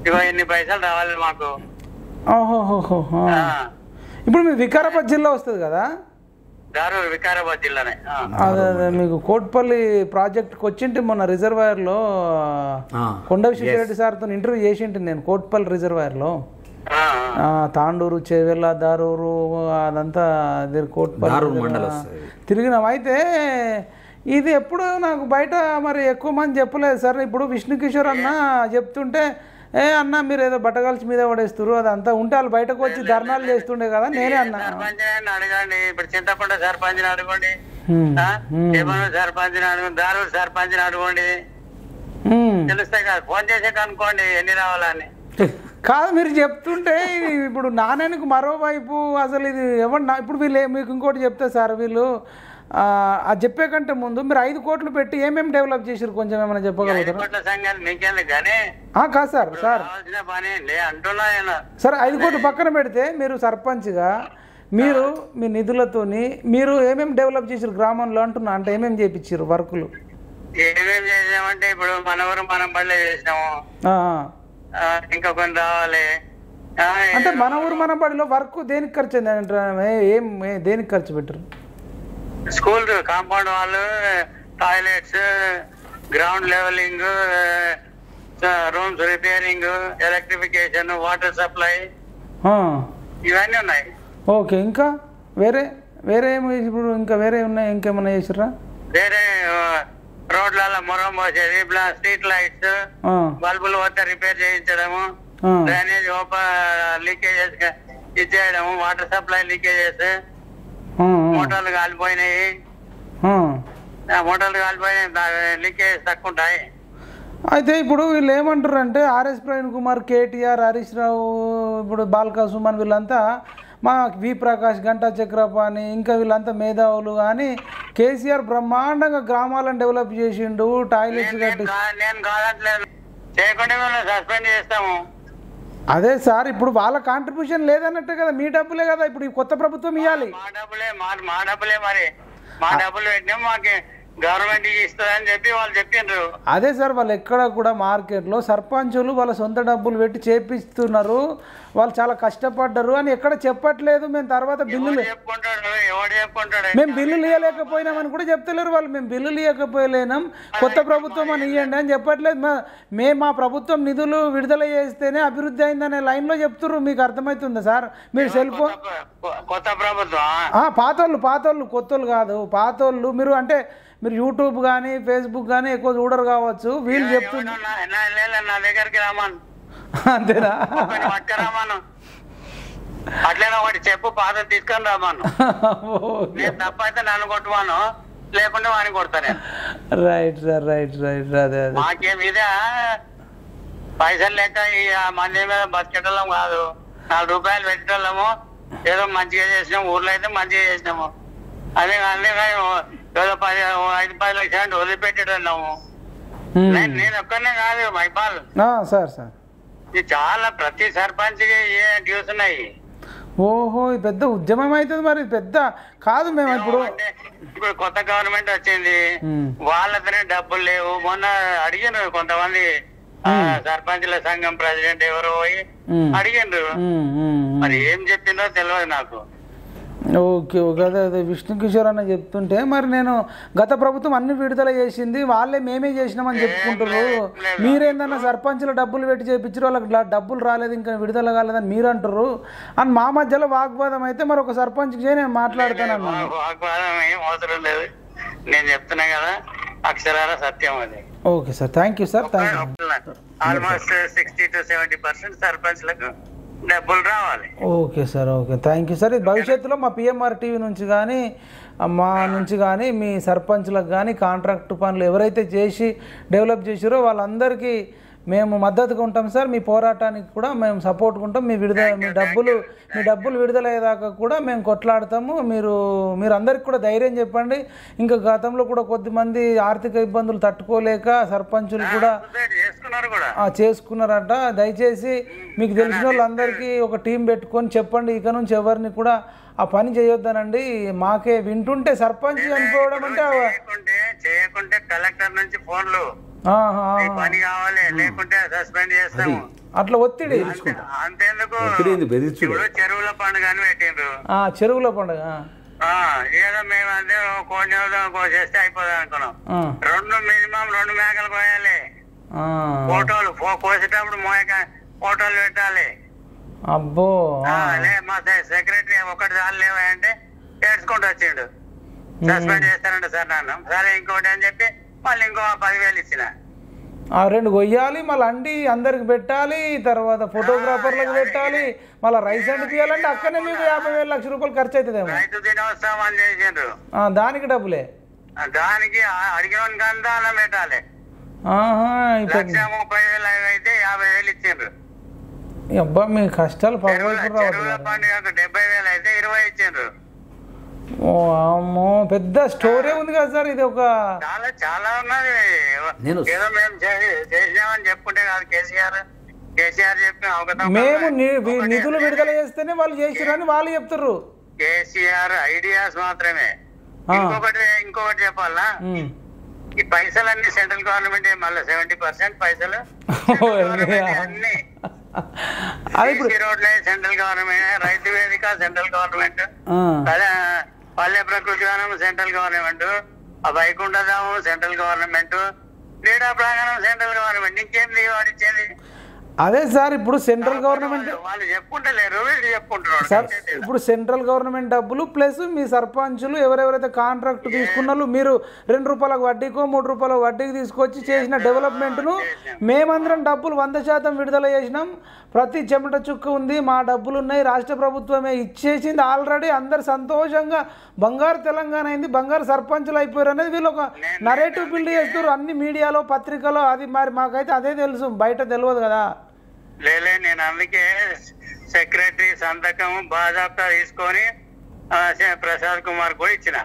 Speaker 3: ఇగో ఇన్ని పైసలు రావాలి మాకు.
Speaker 1: ఇప్పుడు మీ వికారాబాద్ జిల్లా వస్తుంది కదా?
Speaker 3: దారూర్ వికారాబాద్ జిల్లానే.
Speaker 1: అదే మీకు కోట్పల్లి ప్రాజెక్ట్కి వచ్చింటి మొన్న రిజర్వాయర్లో కొండ విశ్వేశ్వరరెడ్డి సార్తో ఇంటర్వ్యూ చేసింటి నేను. కోట్పల్లి రిజర్వాయర్లో తాండూరు, చెవెళ్ళ, దారూరు అదంతా కోట్పల్లి తిరిగినాం. అయితే ఇది ఎప్పుడు నాకు బయట మరి ఎక్కువ మంది చెప్పలేదు సార్. ఇప్పుడు విష్ణు కిషోర్ అన్న చెప్తుంటే, అన్న మీరు ఏదో బట్టగాల్చి మీద పడేస్తారు, అదంతా ఉంటే వాళ్ళు బయటకు వచ్చి ధర్నాలు చేస్తుండే కదా. నేనే అన్నా
Speaker 3: అడగండి, ఇప్పుడు చింతకుంట సర్పంచ్ అడగండి, ఏమన్నా సర్పంచ్ దారూరు సర్పంచ్ అడుగుండి తెలుస్తాయి కదా, ఫోన్ చేసే కనుక్కోండి ఎన్ని రావాలని.
Speaker 1: కాదు మీరు చెప్తుంటే ఇప్పుడు నాణ్యానికి మరోవైపు అసలు ఇది ఇప్పుడు వీళ్ళు మీకు ఇంకోటి చెప్తే సార్, వీళ్ళు అది చెప్పే కంటే ముందు మీరు 5 కోట్లు పెట్టి ఏమేమి డెవలప్ చేసారు కొంచెం ఏమైనా చెప్పగలుగుతారు?
Speaker 3: సంఘాలు మీకెందుకు కానీ
Speaker 1: కాదు సార్
Speaker 3: పని అంటున్నా
Speaker 1: సార్ 5 కోట్లు పక్కన పెడితే మీరు సర్పంచ్గా మీరు మీ నిధులతోని మీరు ఏమేమి డెవలప్ చేసారు గ్రామంలో అంటున్నా, అంటే ఏమేమి చేయించారు వర్కులు?
Speaker 3: ఏమేమి చేసామంటే ఇప్పుడు మనవరు మనం బళ్ళే చేసినాము, ఇంకా కొన్ని రావాలి.
Speaker 1: అంటే మన ఊరు మన బడిలో వర్క్ దేనికి ఖర్చు అయింది, దేనికి ఖర్చు పెట్టారు?
Speaker 3: స్కూల్ కాంపౌండ్ వాళ్ళు, toilets, ground levelling, rooms repairing, electrification, water supply, ఇవన్నీ ఉన్నాయి.
Speaker 1: ఓకే, ఇంకా వేరే వేరే ఇప్పుడు ఇంకా వేరే ఉన్నాయి, ఇంకేమన్నా చేసిర్రా?
Speaker 3: వేరే రోడ్లలో మొరం పోసేది, స్ట్రీట్ లైట్స్, బల్బులు వద్ద రిపేర్ చేయించడము, డ్రైనేజ్ లీకేజెస్ ఇచ్చేయడము, వాటర్ సప్లై లీకేజెస్, మోటార్లు కాలిపోయినాయి, లీకేజ్ తక్కువ ఉంటాయి.
Speaker 1: అయితే ఇప్పుడు వీళ్ళు ఏమంటారు అంటే ఆర్ఎస్ ప్రవీణ్ కుమార్, కేటీఆర్, హరీష్ రావు, ఇప్పుడు బాల్కా సుమన్ వీళ్ళంతా మా వి ప్రకాష్, గంటా చక్రపాణి, ఇంకా వీళ్ళంతా మేధావులు, కానీ కేసీఆర్ బ్రహ్మాండంగా గ్రామాలను డెవలప్ చేసిండు, టాయిలెట్స్ కట్టి.
Speaker 3: నేను కాదట్లేదు, చేయకుండా సస్పెండ్ చేస్తాము.
Speaker 1: అదే సార్, ఇప్పుడు వాళ్ళ కాంట్రిబ్యూషన్ లేదన్నట్టే కదా, మీ డబ్బులే కదా ఇప్పుడు కొత్త ప్రభుత్వం ఇవ్వాలి.
Speaker 3: మా డబ్బులే మరి మా డబ్బులు పెట్టినా మాకు గవర్నమెంట్ ఇస్తుందని చెప్పి వాళ్ళు చెప్పిండ్రు.
Speaker 1: అదే సార్, వాళ్ళు ఎక్కడ కూడా మార్కెట్లో సర్పంచులు వాళ్ళ సొంత డబ్బులు పెట్టి చేపిస్తున్నారు, వాళ్ళు చాలా కష్టపడ్డారు అని ఎక్కడ చెప్పట్లేదు. మేము తర్వాత బిల్లులు మేము బిల్లులు ఇవ్వలేకపోయినామని కూడా చెప్తలేరు వాళ్ళు. మేము బిల్లులు ఇవ్వకపోలేనాం, కొత్త ప్రభుత్వం అని ఇవ్వండి అని చెప్పట్లేదు. మేము మా ప్రభుత్వం నిధులు విడుదల చేస్తేనే అభివృద్ధి అయిందనే లైన్లో చెప్తున్నారు. మీకు అర్థమవుతుందా సార్? మీరు సెల్ ఫోన్
Speaker 3: కొత్త ప్రభుత్వం
Speaker 1: పాతోళ్ళు కొత్తోళ్ళు కాదు, పాతోళ్ళు. మీరు అంటే మీరు యూట్యూబ్ కానీ ఫేస్బుక్ కానీ ఎక్కువ చూడరు కావచ్చు, వీళ్ళు చెప్తున్నారు.
Speaker 3: నా దగ్గరికి రామాను
Speaker 1: అంతేనా?
Speaker 3: అట్లనే ఒకటి చెప్పు, పాత తీసుకొని రామాను. నేను తప్ప అయితే నన్ను కొట్టువాను, లేకుంటే వాడిని కొడతాను.
Speaker 1: Right sir, right. అదే
Speaker 3: మాకేం ఇదే పైసలు లేక మంది మీద బతికేటోళ్ళం కాదు. 4 రూపాయలు పెట్టేటోళ్ళము, ఏదో మంచిగా చేసినాము, ఊర్లో అయితే మంచిగా చేసినాము. అదే ఏదో 5-10 లక్షలు వదిలిపెట్టేటోళ్ళము. నేను ఒక్కనే కాదు మైపాల్
Speaker 1: సార్.
Speaker 3: ఇది చాలా ప్రతి సర్పంచ్ ఏ డ్యూస్ ఉన్నాయి.
Speaker 1: ఓహో, ఇది పెద్ద ఉద్యమం అవుతుంది మరి. పెద్ద కాదు, మేము ఇప్పుడు
Speaker 3: కొత్త గవర్నమెంట్ వచ్చింది, వాళ్ళతోనే డబ్బులు లేవు. మొన్న అడిగినారు కొంతమంది సర్పంచ్ల సంఘం ప్రెసిడెంట్ ఎవరో పోయి అడిగిండ్రు, మరి ఏం చెప్పిందో తెలియదు నాకు.
Speaker 1: ఓకే, అదే విష్ణు కిషోర్ అన్న చెప్తుంటే, మరి నేను గత ప్రభుత్వం అన్ని విడుదల చేసింది, వాళ్ళే మేమే చేసినామని చెప్పుకుంటారు. మీరేందన్నా సర్పంచ్ల డబ్బులు పెట్టి చేయించారు, వాళ్ళకి డబ్బులు రాలేదు, ఇంకా విడుదల కాలేదని మీరు అంటారు అని మా మధ్యలో వాగ్వాదం అయితే, మరి ఒక సర్పంచ్ నేను మాట్లాడతాను.
Speaker 3: వాగ్వాదం ఏం అవసరం లేదు, నేను చెప్తున్నా కదా, అక్షరాల సత్యం అది.
Speaker 1: Okay sir, thank you sir.
Speaker 3: Almost 60 to 70% సర్పంచ్లకు డబ్బులు రావాలి.
Speaker 1: Okay sir, okay, thank you sir. భవిష్యత్తులో మా పిఎంఆర్ టీవీ నుంచి కానీ మా నుంచి కానీ మీ సర్పంచ్లకు కానీ కాంట్రాక్ట్ పనులు ఎవరైతే చేసి డెవలప్ చేసారో వాళ్ళందరికీ మేము మద్దతుగా ఉంటాం సార్. మీ పోరాటానికి కూడా మేము సపోర్ట్గా ఉంటాం. మీ డబ్బులు విడుదల అయ్యేదాకా కూడా మేము కొట్లాడతాము. మీరు అందరికి కూడా ధైర్యం చెప్పండి. ఇంకా గతంలో కూడా కొద్దిమంది ఆర్థిక ఇబ్బందులు తట్టుకోలేక సర్పంచులు కూడా చేసుకున్నారట. దయచేసి మీకు తెలిసిన వాళ్ళందరికీ ఒక టీం పెట్టుకొని చెప్పండి, ఇక నుంచి ఎవరిని కూడా ఆ పని చేయొద్దనండి. మాకే వింటుంటే సర్పంచ్ చనిపోవడం అంటే
Speaker 3: చేయకుంటే కలెక్టర్ నుంచి ఫోన్లు పని కావాలి, లేకుంటే సస్పెండ్ చేస్తాము,
Speaker 1: అట్లా ఒత్తిడి.
Speaker 3: అంతేందుకు చెరువుల పండుగ అని పెట్టిండ్రు.
Speaker 1: చెరువుల పండుగ
Speaker 3: ఏదో మేము అంటే కోసేస్తే అయిపోదు అనుకున్నాం. మినిమం 2 మేకలు కోయాలి, ఫోటోలు కోసేటప్పుడు ఫోటోలు పెట్టాలి.
Speaker 1: అబ్బో,
Speaker 3: మా సెక్రటరీ ఒకటి చాలు లేవా అంటే ఏడ్చుకుంటూ వచ్చిండు, సస్పెండ్ చేస్తారంట సార్ నన్ను. సరే ఇంకోటి అని చెప్పి మళ్ళీ ఇంకో 10,000 ఇచ్చిన.
Speaker 1: 2 కొయ్యాలి, మళ్ళీ అండి అందరికి పెట్టాలి, తర్వాత ఫోటోగ్రాఫర్లకు పెట్టాలి, మళ్ళీ రైస్ అండ్ తీయాలంటే అక్కడనే మీకు 50,000 లక్ష రూపాయలు ఖర్చు అవుతుందేమో.
Speaker 3: రైతు దినోత్సవం చేసిండ్రు,
Speaker 1: దానికి డబ్బులే,
Speaker 3: దానికి అడిగిన కంతా అన్నం పెట్టాలి. 1,30,000 అయితే 50,000 ఇచ్చిండ్రు.
Speaker 1: అబ్బా మీ కష్టాలు
Speaker 3: చెరువుల పండుగ 70,000 అయితే 20 ఇచ్చిండ్రు.
Speaker 1: అమ్మో పెద్ద స్టోరీ ఉంది కదా సార్, ఇది ఒక
Speaker 3: చాలా ఉన్నది. ఏదో మేము చేసినామని చెప్పుకుంటే కాదు, కేసీఆర్ చెప్పిన
Speaker 1: మేము నిధులు విడుదల చేస్తేనే వాళ్ళు చేసిరని వాళ్ళు చెప్తారు.
Speaker 3: కేసీఆర్ ఐడియాస్ మాత్రమే. ఇంకొకటి చెప్పాలా, ఈ పైసలన్నీ సెంట్రల్ గవర్నమెంట్, మళ్ళీ 70% పైసలు అన్ని రోడ్లే సెంట్రల్ గవర్నమెంట్, రైతు వేదిక సెంట్రల్ గవర్నమెంట్, పల్లె ప్రకృతి వనం సెంట్రల్ గవర్నమెంట్, వైకుంఠధాము సెంట్రల్ గవర్నమెంట్, క్రీడా ప్రాంగణం సెంట్రల్ గవర్నమెంట్. ఇంకేం వాడిచ్చేది?
Speaker 1: అదే సార్ ఇప్పుడు సెంట్రల్ గవర్నమెంట్
Speaker 3: వాళ్ళు చెప్పుకుంటలేరు, వీళ్ళు చెప్పుకుంటున్నారు
Speaker 1: సార్. ఇప్పుడు సెంట్రల్ గవర్నమెంట్ డబ్బులు ప్లస్ మీ సర్పంచులు ఎవరెవరైతే కాంట్రాక్ట్ తీసుకున్నారో మీరు 2 రూపాయలకు వడ్డీకో 3 రూపాయల వడ్డీకి తీసుకొచ్చి చేసిన డెవలప్మెంట్ను మేమందరం డబ్బులు 100% విడుదల చేసినాం. ప్రతి చెమట చుక్క ఉంది, మా డబ్బులు ఉన్నాయి, రాష్ట్ర ప్రభుత్వమే ఇచ్చేసింది ఆల్రెడీ. అందరు సంతోషంగా బంగారు తెలంగాణ అయింది, బంగారు సర్పంచులు అయిపోయారు అనేది వీళ్ళు ఒక నరేటివ్ బిల్డ్ చేస్తారు అన్ని మీడియాలో పత్రికలో. అది మరి మాకైతే అదే తెలుసు, బయట తెలియదు కదా.
Speaker 3: లేలే, నేను అందుకే సెక్రటరీ సంతకం బాజాప్తా తీసుకొని ప్రసాద్ కుమార్ కూడా ఇచ్చిన.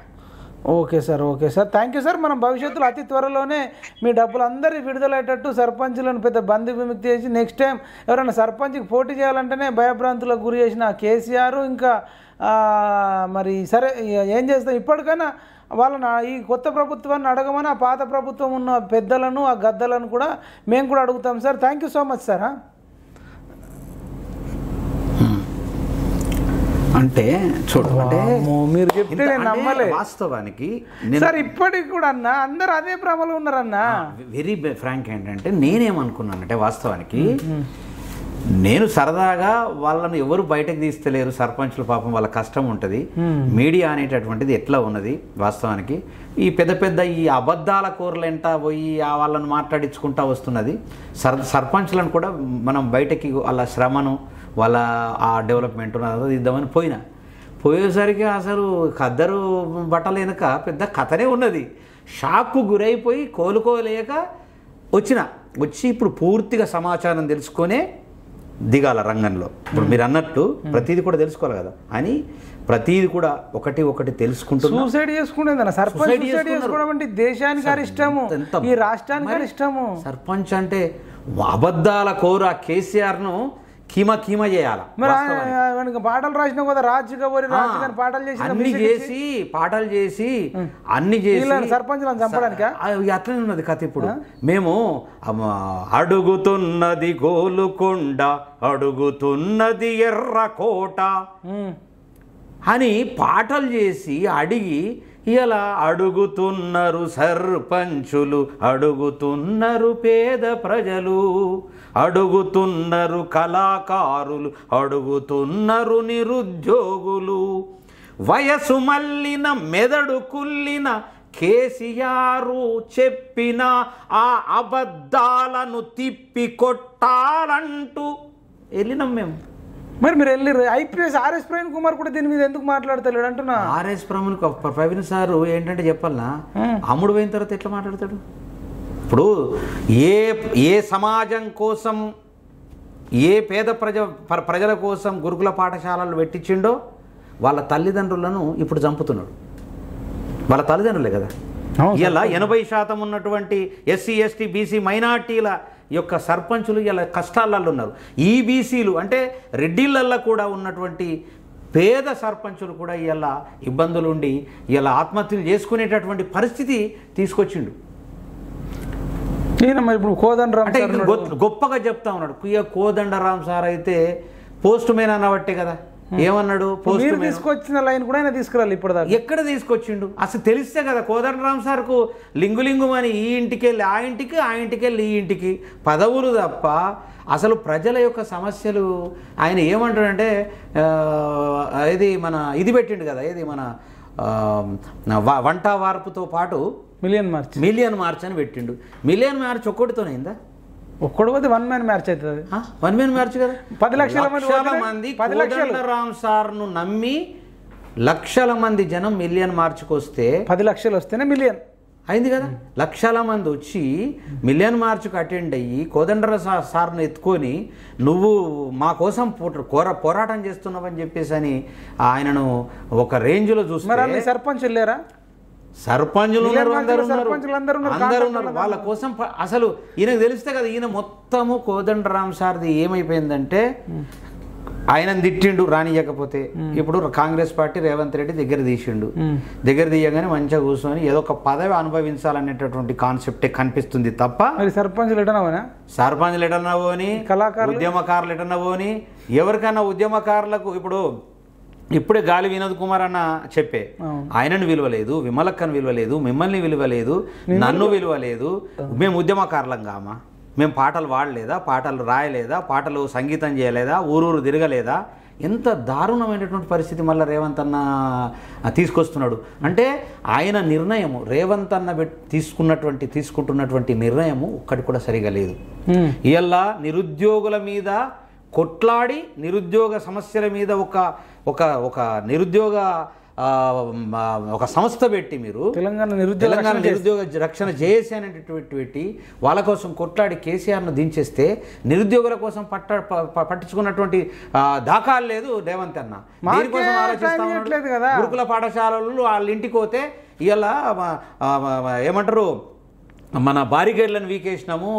Speaker 1: Okay sir, okay sir, thank you sir. మనం భవిష్యత్తులో అతి త్వరలోనే మీ డబ్బులు అందరి విడుదలయ్యేటట్టు సర్పంచులను పెద్ద బంధు విముక్తి చేసి నెక్స్ట్ టైం ఎవరైనా సర్పంచ్కి పోటీ చేయాలంటేనే భయభ్రాంతులకు గురి చేసిన కేసీఆర్ ఇంకా మరి సరే ఏం చేస్తాం, ఇప్పటికైనా వాళ్ళని ఈ కొత్త ప్రభుత్వాన్ని అడగమని ఆ పాత ప్రభుత్వం ఉన్న పెద్దలను ఆ గద్దలను కూడా మేము కూడా అడుగుతాం sir. Thank you so much sir.
Speaker 2: అంటే చూడు, అంటే
Speaker 1: మీరు చెప్తే నేను నమ్మలే
Speaker 2: వాస్తవానికి
Speaker 1: సార్. ఇప్పటికి కూడా అన్న అందరు అదే భ్రమలో ఉన్నారన్న.
Speaker 2: వెరీ ఫ్రాంక్ ఏంటంటే నేనేమనుకున్నానంటే వాస్తవానికి నేను సరదాగా వాళ్ళను ఎవరు బయటకు తీస్తలేరు, సర్పంచుల పాపం వాళ్ళ కష్టం ఉంటుంది, మీడియా అనేటటువంటిది ఎట్లా ఉన్నది వాస్తవానికి ఈ పెద్ద పెద్ద ఈ అబద్ధాల కూరలెంట పోయి వాళ్ళను మాట్లాడించుకుంటా వస్తున్నది. సర్పంచులను కూడా మనం బయటకి వాళ్ళ శ్రమను వాళ్ళ ఆ డెవలప్మెంట్ ఇద్దామని పోయేసరికి అసలు ఖద్దరు బట్టలు వెనక పెద్ద కథనే ఉన్నది. షాక్కు గురైపోయి కోలుకోలేక వచ్చి ఇప్పుడు పూర్తిగా సమాచారం తెలుసుకొనే దిగాల రంగంలో. ఇప్పుడు మీరు అన్నట్టు ప్రతిదీ కూడా తెలుసుకోవాలి కదా అని ప్రతిదీ కూడా ఒకటి తెలుసుకుంటున్నా.
Speaker 1: సూసైడ్ చేసుకుంటే సర్పంచ్ చేసుకోవడం అంటే దేశానికి అరిష్టము, ఈ రాష్ట్రానికి అరిష్టము.
Speaker 2: సర్పంచ్ అంటే అబద్ధాల కోరు ఆ కేసీఆర్ను కీమ చేయాలి.
Speaker 1: పాటలు రాసిన కదా, రాజుగారి
Speaker 2: పాటలు చేసి అన్ని చేసి
Speaker 1: సర్పంచులను చంపడానికి
Speaker 2: అట్లనే ఉన్నది కథ. ఇప్పుడు మేము అడుగుతున్నది గోలుకొండ, అడుగుతున్నది ఎర్రకోట అని పాటలు చేసి అడిగి ఇలా అడుగుతున్నారు సర్పంచులు, అడుగుతున్నారు పేద ప్రజలు, అడుగుతున్నారు కళాకారులు, అడుగుతున్నారు నిరుద్యోగులు. వయసు మల్లిన మెదడు కుల్లిన కేసీఆర్ చెప్పిన ఆ అబద్ధాలను తిప్పి కొట్టాలంటూ వెళ్ళినాం మేము.
Speaker 1: మరి మీరు వెళ్ళి ఐపీఎస్ ఆర్ఎస్ ప్రవీణ్ కుమార్ కూడా దీని మీద ఎందుకు మాట్లాడతాడు అంటున్నా.
Speaker 2: ఆర్ఎస్ ప్రవీణ్ సార్ ఏంటంటే చెప్పాలనా, అమ్ముడు పోయిన తర్వాత ఎట్లా మాట్లాడతాడు? ఇప్పుడు ఏ సమాజం కోసం ఏ పేద ప్రజల కోసం గురుకుల పాఠశాలలు పెట్టించిండో వాళ్ళ తల్లిదండ్రులను ఇప్పుడు చంపుతున్నాడు. వాళ్ళ తల్లిదండ్రులే కదా. ఇలా 80% ఉన్నటువంటి ఎస్సీ ఎస్టీ బీసీ మైనార్టీల యొక్క సర్పంచులు ఇలా కష్టాలలో ఉన్నారు. ఈ బీసీలు అంటే రెడ్డిళ్ళల్లో కూడా ఉన్నటువంటి పేద సర్పంచులు కూడా ఇలా ఇబ్బందులు ఉండి ఇలా ఆత్మహత్యలు చేసుకునేటటువంటి పరిస్థితి తీసుకొచ్చిండు.
Speaker 1: ఇప్పుడు కోదండరామ్
Speaker 2: అంటే గొప్పగా చెప్తా ఉన్నాడు. కోదండరామ్ సార్ అయితే పోస్ట్ మ్యాన్ అన్నబట్టే కదా. ఏమన్నాడు? పోస్ట్
Speaker 1: తీసుకొచ్చిన లైన్ కూడా ఆయన తీసుకురాలి. ఇప్పుడు
Speaker 2: ఎక్కడ తీసుకొచ్చిండు? అసలు తెలిస్తే కదా. కోదండరామ్ సార్కు లింగు అని ఈ ఇంటికి వెళ్ళి ఆ ఇంటికి, ఆ ఇంటికి వెళ్ళి ఈ ఇంటికి పదవులు తప్ప అసలు ప్రజల యొక్క సమస్యలు ఆయన ఏమంటాడంటే ఇది పెట్టిండు కదా, ఏది మన వంట వార్పుతో పాటు
Speaker 1: మిలియన్ మార్చ్
Speaker 2: అని పెట్టిండు. మిలియన్ మార్చ్ ఒక్కటితోనైందా?
Speaker 1: ఒక్కడు పోతే 1 man మ్యాచ్ అవుతుంది.
Speaker 2: 1 man మ్యాచ్ కదా.
Speaker 1: 10 లక్షల
Speaker 2: మంది కోదండరామ్ సార్ను నమ్మి లక్షల మంది జనం మిలియన్ మార్చ్కి వస్తే
Speaker 1: 10 లక్షలు వస్తేనే మిలియన్
Speaker 2: అయింది కదా. లక్షల మంది వచ్చి మిలియన్ మార్చ్కు అటెండ్ అయ్యి కోదండరామ్ సార్ను ఎత్తుకొని నువ్వు మా కోసం పోరాటం చేస్తున్నావని చెప్పేసి అని ఆయనను ఒక రేంజ్లో చూస్తే
Speaker 1: సర్పంచ్ లేరా?
Speaker 2: సర్పంచులు అందరూ ఉన్నారు. వాళ్ళ కోసం అసలు ఈయనకు తెలిస్తే కదా. ఈయన మొత్తము కోదండరామ్ సార్ది ఏమైపోయిందంటే ఆయనను తిట్టిండు రానియకపోతే. ఇప్పుడు కాంగ్రెస్ పార్టీ రేవంత్ రెడ్డి దగ్గర తీయగానే మంచిగా కూర్చొని ఏదో ఒక పదవి అనుభవించాలనేటటువంటి కాన్సెప్టే కనిపిస్తుంది తప్ప
Speaker 1: సర్పంచులు
Speaker 2: ఎటనవోని ఉద్యమకారులు ఎటనవోని ఎవరికైనా ఉద్యమకారులకు ఇప్పుడే గాలి వినోద్ కుమార్ అన్న చెప్పే ఆయనను విలువలేదు, విమలక్కను విలువలేదు, మిమ్మల్ని విలువలేదు, నన్ను విలువలేదు, మేము ఉద్యమకారులం కామా, మేము పాటలు వాడలేదా, పాటలు రాయలేదా, పాటలు సంగీతం చేయలేదా, ఊరూరు తిరగలేదా? ఎంత దారుణమైనటువంటి పరిస్థితి మళ్ళీ రేవంత్ అన్న తీసుకొస్తున్నాడు అంటే ఆయన నిర్ణయము రేవంత్ అన్న తీసుకుంటున్నటువంటి నిర్ణయము ఒక్కటి కూడా సరిగా లేదు. ఇవాళ నిరుద్యోగుల మీద కొట్లాడి నిరుద్యోగ సమస్యల మీద ఒక నిరుద్యోగ ఒక సంస్థ పెట్టి మీరు తెలంగాణ నిరుద్యోగ రక్షణ జేఏసీ అనేటటువంటి పెట్టి వాళ్ళ కోసం కొట్లాడి కేసీఆర్ను దించేస్తే నిరుద్యోగుల కోసం పట్టించుకున్నటువంటి దాఖలు లేదు రేవంత్ అన్న. దీనికోసం ఆలోచిస్తా ఉన్నాడు. గురుకుల పాఠశాలలు వాళ్ళ ఇంటికి పోతే ఇలా ఏమంటారు మన బారికేడ్లను వీకేసినాము,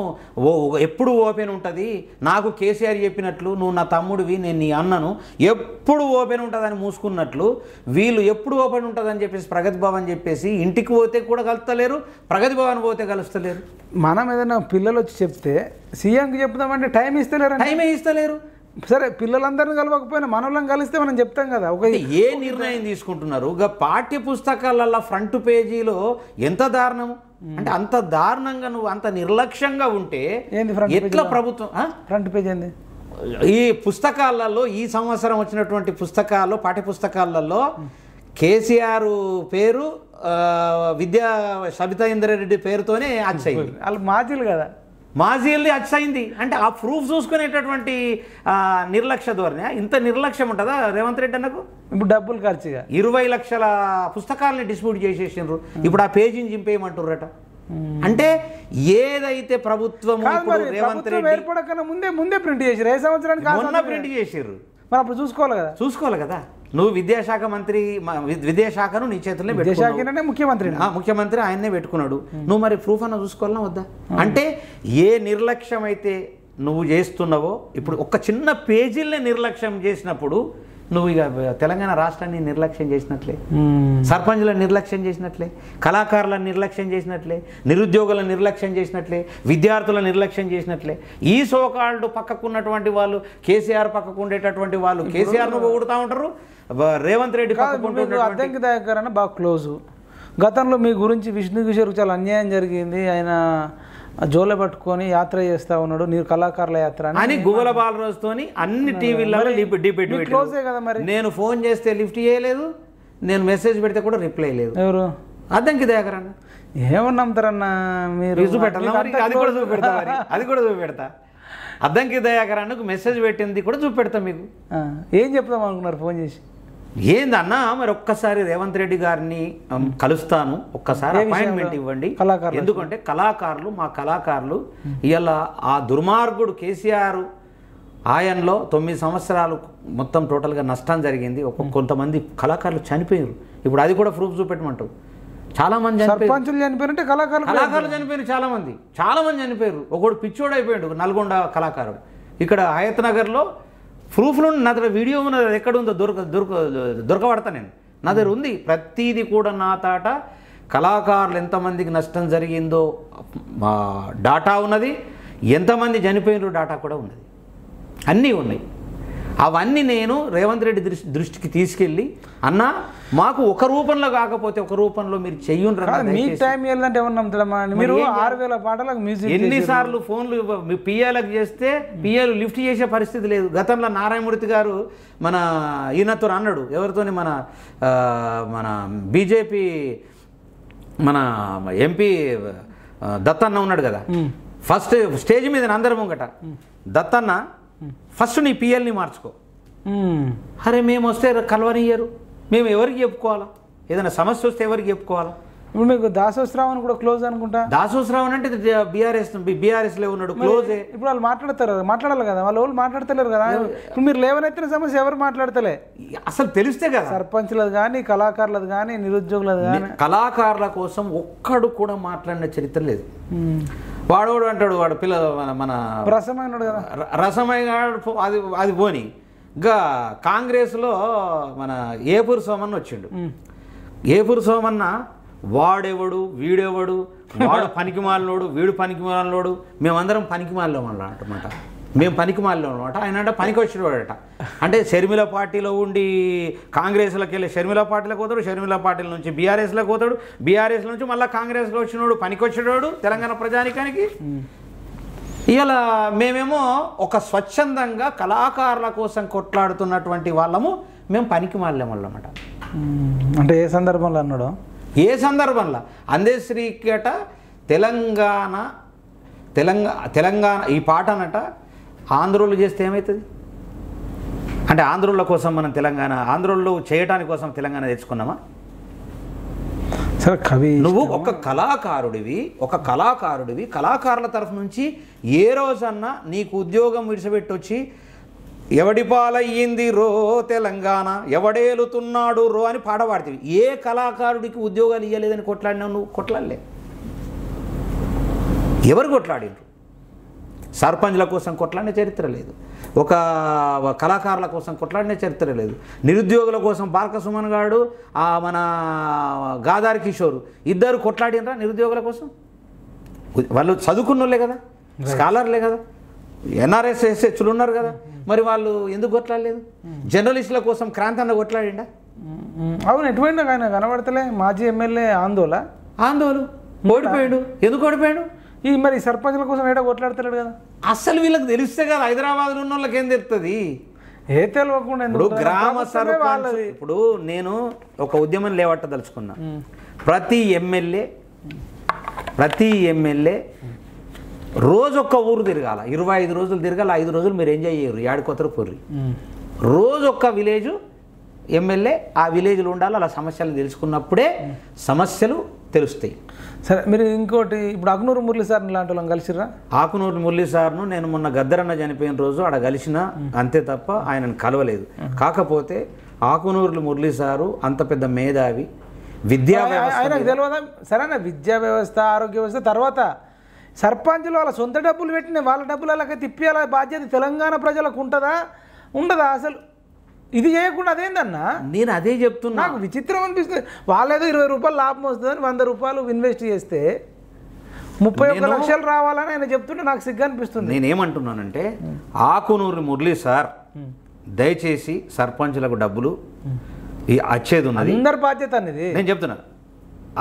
Speaker 2: ఎప్పుడు ఓపెన్ ఉంటుంది, నాకు కేసీఆర్ చెప్పినట్లు నువ్వు నా తమ్ముడివి నేను నీ అన్నను ఎప్పుడు ఓపెన్ ఉంటుందని మూసుకున్నట్లు వీళ్ళు ఎప్పుడు ఓపెన్ ఉంటుందని చెప్పేసి ప్రగతి భవన్ చెప్పేసి ఇంటికి పోతే కూడా కలుస్తలేరు, ప్రగతి భవన్ పోతే కలుస్తలేరు.
Speaker 1: మనం ఏదైనా పిల్లలు వచ్చి చెప్తే సీఎంకి చెప్తామంటే టైమే ఇస్తలేరు. సరే పిల్లలందరినీ కలవకపోయినా మనోళ్ళని కలిస్తే మనం చెప్తాం కదా.
Speaker 2: ఏ నిర్ణయం తీసుకుంటున్నారు? పాఠ్య పుస్తకాలలో ఫ్రంట్ పేజీలో ఎంత దారుణము అంటే అంత దారుణంగా నువ్వు అంత నిర్లక్ష్యంగా ఉంటే ఎట్లా ప్రభుత్వం
Speaker 1: ఫ్రంట్ పేజ్ ఏంది?
Speaker 2: ఈ పుస్తకాలలో ఈ సంవత్సరం వచ్చినటువంటి పుస్తకాల్లో పాఠ్య పుస్తకాలలో కేసీఆర్ పేరు సబితా ఇంద్రారెడ్డి పేరుతోనే అచ్చయింది.
Speaker 1: వాళ్ళు మాజీలు కదా,
Speaker 2: మాజీల్ది అచ్చయింది అంటే ఆ ప్రూఫ్ చూసుకునేటటువంటి నిర్లక్ష్య ధోరణి. ఇంత నిర్లక్ష్యం ఉంటుందా రేవంత్ రెడ్డి అన్నకు?
Speaker 1: ఇప్పుడు డబ్బులు ఖర్చుగా
Speaker 2: 20 లక్షల పుస్తకాలని డిస్ట్రిబ్యూట్ చేసేసిండ్రు. ఇప్పుడు ఆ పేజీని చింపేయమంటుర్రట. అంటే ఏదైతే ప్రభుత్వం రేవంత్ రెడ్డి
Speaker 1: ఏర్పడకన్నా ముందే ప్రింట్ చేసారు. ఏ సంవత్సరానికి
Speaker 2: ప్రింట్ చేసారు.
Speaker 1: మరి అప్పుడు చూసుకోవాలి కదా.
Speaker 2: నువ్వు విద్యాశాఖ మంత్రి, విద్యాశాఖను నీ చేతుల్లో ముఖ్యమంత్రి ఆయన్నే పెట్టుకున్నాడు. నువ్వు మరి ప్రూఫ్ అన్న చూసుకోవాలన్నా వద్దా? అంటే ఏ నిర్లక్ష్యం అయితే నువ్వు చేస్తున్నావో ఇప్పుడు ఒక చిన్న పేజీలనే నిర్లక్ష్యం చేసినప్పుడు నువ్వు ఇక తెలంగాణ రాష్ట్రాన్ని నిర్లక్ష్యం చేసినట్లే, సర్పంచులను నిర్లక్ష్యం చేసినట్లే, కళాకారులను నిర్లక్ష్యం చేసినట్లే, నిరుద్యోగులను నిర్లక్ష్యం చేసినట్లే, విద్యార్థులను నిర్లక్ష్యం చేసినట్లే. ఈ సోకాళ్ళు పక్కకున్నటువంటి వాళ్ళు, కేసీఆర్ పక్కకు ఉండేటటువంటి వాళ్ళు కేసీఆర్ను పొగుడుతూ ఉంటారు, రేవంత్ రెడ్డి
Speaker 1: అద్దంకి దయాకర్ అన్న బాగా క్లోజు. గతంలో మీ గురించి విష్ణు కిషోర్కి చాలా అన్యాయం జరిగింది, ఆయన జోలే పట్టుకొని యాత్ర చేస్తా ఉన్నాడు, నీరు కళాకారుల యాత్ర
Speaker 2: అని గువ్వల బాలరాజుతోని అన్ని టీవీలలో డిబేట్
Speaker 1: కదా. మరి
Speaker 2: నేను ఫోన్ చేస్తే లిఫ్ట్ చేయలేదు, నేను మెసేజ్ పెడితే కూడా రిప్లై లేదు.
Speaker 1: ఎవరు?
Speaker 2: అద్దంకి దయాకర్ అన్న.
Speaker 1: ఏమన్నా నమ్ముతారన్న మీరు?
Speaker 2: అది కూడా చూపెడతా. అద్దంకి దయాకర్ అన్నకు మెసేజ్ పెట్టింది కూడా చూపెడతా మీకు.
Speaker 1: ఏం చెప్తాం అనుకున్నారు ఫోన్ చేసి?
Speaker 2: ఏందన్నా మరి ఒక్కసారి రేవంత్ రెడ్డి గారిని కలుస్తాను, ఒక్కసారి అపాయింట్మెంట్ ఇవ్వండి. ఎందుకంటే మా కళాకారులు ఇలా ఆ దుర్మార్గుడు కేసీఆర్ ఆయనలో 9 సంవత్సరాలు మొత్తం టోటల్గా నష్టం జరిగింది. కొంతమంది కళాకారులు చనిపోయారు. ఇప్పుడు అది కూడా ప్రూఫ్ చూపెట్టమంటారు. చాలా మంది
Speaker 1: చనిపోయారంటే
Speaker 2: కళాకారులు చనిపోయారు. చాలా మంది చనిపోయారు. ఒకడు పిచ్చోడు అయిపోయాడు, నల్గొండ కళాకారుడు. ఇక్కడ హయత్ నగర్లో ప్రూఫ్లు నా దగ్గర వీడియో ఉన్నది, ఎక్కడుందో దొరకబడతా నేను, నా దగ్గర ఉంది ప్రతిదీ కూడా. నా తాట కళాకారులు ఎంతమందికి నష్టం జరిగిందో డాటా ఉన్నది, ఎంతమంది చనిపోయినారో డాటా కూడా ఉన్నది, అన్నీ ఉన్నాయి. అవన్నీ నేను రేవంత్ రెడ్డి దృష్టికి తీసుకెళ్ళి, అన్న మాకు ఒక రూపంలో కాకపోతే ఒక రూపంలో మీరు చెయ్యండి.
Speaker 1: మీరు 6000 పాటలకు మ్యూజిక్
Speaker 2: ఎన్నిసార్లు ఫోన్లు పిఏలకు చేస్తే పిఏలు లిఫ్ట్ చేసే పరిస్థితి లేదు. గతంలో నారాయణమూర్తి గారు మన ఈయనతో అన్నాడు, ఎవరితోని మన బీజేపీ మన ఎంపీ దత్తన్న ఉన్నాడు కదా, ఫస్ట్ స్టేజ్ మీద అందరి ముంగట దత్తన్న ఫస్ట్ నీ పిఎల్ని మార్చుకో. అరే మేము వస్తే కలవనియ్యరు, మేము ఎవరికి చెప్పుకోవాలా? ఏదైనా సమస్య వస్తే ఎవరికి చెప్పుకోవాలా?
Speaker 1: ఇప్పుడు మీకు దాసోశ్రావణ్ కూడా క్లోజ్ అనుకుంటా.
Speaker 2: దాసోశ్రావణ్ అంటే బీఆర్ఎస్లో ఉన్నాడు, క్లోజే.
Speaker 1: ఇప్పుడు వాళ్ళు మాట్లాడాలి కదా, వాళ్ళు మాట్లాడతలేరు కదా. ఇప్పుడు మీరు లేవనెత్తిన సమస్య ఎవరు మాట్లాడతలే,
Speaker 2: అసలు తెలిస్తే కదా.
Speaker 1: సర్పంచ్లది కానీ, కళాకారులది కానీ, నిరుద్యోగులది కానీ.
Speaker 2: కళాకారుల కోసం ఒక్కడు కూడా మాట్లాడిన చరిత్ర లేదు. వాడోడు అంటాడు, వాడు మన
Speaker 1: రసమైనడు కదా,
Speaker 2: రసమయ్య అది పోని. ఇంకా కాంగ్రెస్లో మన ఏపూరు సోమన్న వచ్చిండు. ఏపూరు సోమన్న వాడెవడు, వీడెవడు, వాడు పనికిమాలినోడు, వీడు పనికిమాలినోడు, మేమందరం పనికిమాలిలో అనమాట. మేము పనికిమాలిలో అనమాట. ఆయన అంటే పనికి వచ్చినవాడట. అంటే షర్మిల పార్టీలో ఉండి కాంగ్రెస్లోకి వెళ్ళి షర్మిల పార్టీలోకి పోతాడు, షర్మిల పార్టీల నుంచి బీఆర్ఎస్లోకి పోతాడు, బీఆర్ఎస్ నుంచి మళ్ళీ కాంగ్రెస్లో వచ్చినోడు పనికి వచ్చేవాడు తెలంగాణ ప్రజానికానికి. ఇలా మేమేమో ఒక స్వచ్ఛందంగా కళాకారుల కోసం కొట్లాడుతున్నటువంటి వాళ్ళము, మేము పనికిమాలిన వాళ్ళం అన్నమాట.
Speaker 1: అంటే ఏ సందర్భంలో అన్నాడు?
Speaker 2: ఏ సందర్భంలో అందశ్రీకట తెలంగాణ ఈ పాట అనట ఆంధ్రోళ్ళు చేస్తే ఏమవుతుంది? అంటే ఆంధ్రోళ్ళ కోసం మనం ఆంధ్రోళ్ళు చేయటానికి కోసం తెలంగాణ తెచ్చుకున్నామా?
Speaker 1: సరే కవి,
Speaker 2: నువ్వు ఒక కళాకారుడివి, కళాకారుల తరఫు నుంచి ఏ రోజన్నా నీకు ఉద్యోగం విడిచిపెట్టొచ్చి ఎవడి పాలయ్యింది రో తెలంగాణ, ఎవడేలుతున్నాడు రో అని పాట పాడుతుంది. ఏ కళాకారుడికి ఉద్యోగాలు ఇవ్వలేదని కొట్లాడినావు నువ్వు? కొట్లాడలే. ఎవరు కొట్లాడినరు? సర్పంచ్ల కోసం కొట్లాడిన చరిత్ర లేదు, ఒక కళాకారుల కోసం కొట్లాడిన చరిత్ర లేదు, నిరుద్యోగుల కోసం బాల్క సుమన్ గారు మన గాదారి కిషోర్ ఇద్దరు కొట్లాడినరా నిరుద్యోగుల కోసం? వాళ్ళు చదువుకున్నోళ్ళే కదా, స్కాలర్లే కదా, ఎన్ఆర్ఎస్ఎస్హెచ్లు ఉన్నారు కదా, మరి వాళ్ళు ఎందుకు కొట్లాడలేదు? జర్నలిస్టుల కోసం క్రాంతన్న కొట్లాడిండా?
Speaker 1: అవును, ఎటువంటి ఆయన కనబడతలే. మాజీ ఎమ్మెల్యే ఆందోళన
Speaker 2: ఓడిపోయాడు. ఎందుకు ఓడిపోయాడు?
Speaker 1: ఈ మరి సర్పంచ్ల కోసం ఏడా కొట్లాడతలేడు కదా.
Speaker 2: అస్సలు వీళ్ళకి తెలిస్తే కదా, హైదరాబాద్లో ఉన్న వాళ్ళకి ఏం తెలుస్తుంది?
Speaker 1: ఏ తెలియకుండా
Speaker 2: ఇప్పుడు గ్రామ సర్పంచ్. ఇప్పుడు నేను ఒక ఉద్యమం లేవట్టదలుచుకున్నా. ప్రతి ఎమ్మెల్యే రోజు ఒక్క ఊరు తిరగాల, 25 రోజులు తిరగాల, 5 రోజులు మీరు ఎంజాయ్ చేయరు, ఏడుకొత్తరు పొర్రి. రోజు ఒక్క విలేజ్ ఎమ్మెల్యే ఆ విలేజ్లో ఉండాలి. అలా సమస్యలు తెలుసుకున్నప్పుడే సమస్యలు తెలుస్తాయి.
Speaker 1: సరే, మీరు ఇంకోటి, ఇప్పుడు ఆకునూరు మురళి సార్ని లాంటి వాళ్ళని కలిసిరా?
Speaker 2: ఆకునూరు మురళి సార్ను నేను మొన్న గద్దరన్న చనిపోయిన రోజు ఆడ కలిసిన, అంతే తప్ప ఆయనను కలవలేదు. కాకపోతే ఆకునూరు మురళి సారు అంత పెద్ద మేధావి, విద్యా
Speaker 1: ఆయనకు తెలియదా? సరేనా, విద్యా వ్యవస్థ, ఆరోగ్య వ్యవస్థ, తర్వాత సర్పంచులు వాళ్ళ సొంత డబ్బులు పెట్టిన వాళ్ళ డబ్బులు అలాగే తిప్పేయాల బాధ్యత తెలంగాణ ప్రజలకు ఉండదా అసలు? ఇది చేయకుండా అదేందన్నా?
Speaker 2: నేను అదే చెప్తున్నా.
Speaker 1: నాకు విచిత్రం అనిపిస్తుంది. వాళ్ళేదో 20 రూపాయలు లాభం వస్తుందని 100 రూపాయలు ఇన్వెస్ట్ చేస్తే 31 లక్షలు రావాలని ఆయన చెప్తుంటే నాకు సిగ్గు అనిపిస్తుంది.
Speaker 2: నేనేమంటున్నానంటే, ఆకునూరు మురళి సార్ దయచేసి సర్పంచులకు డబ్బులు వచ్చేది ఉన్నది,
Speaker 1: అందరి బాధ్యత అనేది
Speaker 2: నేను చెప్తున్నా.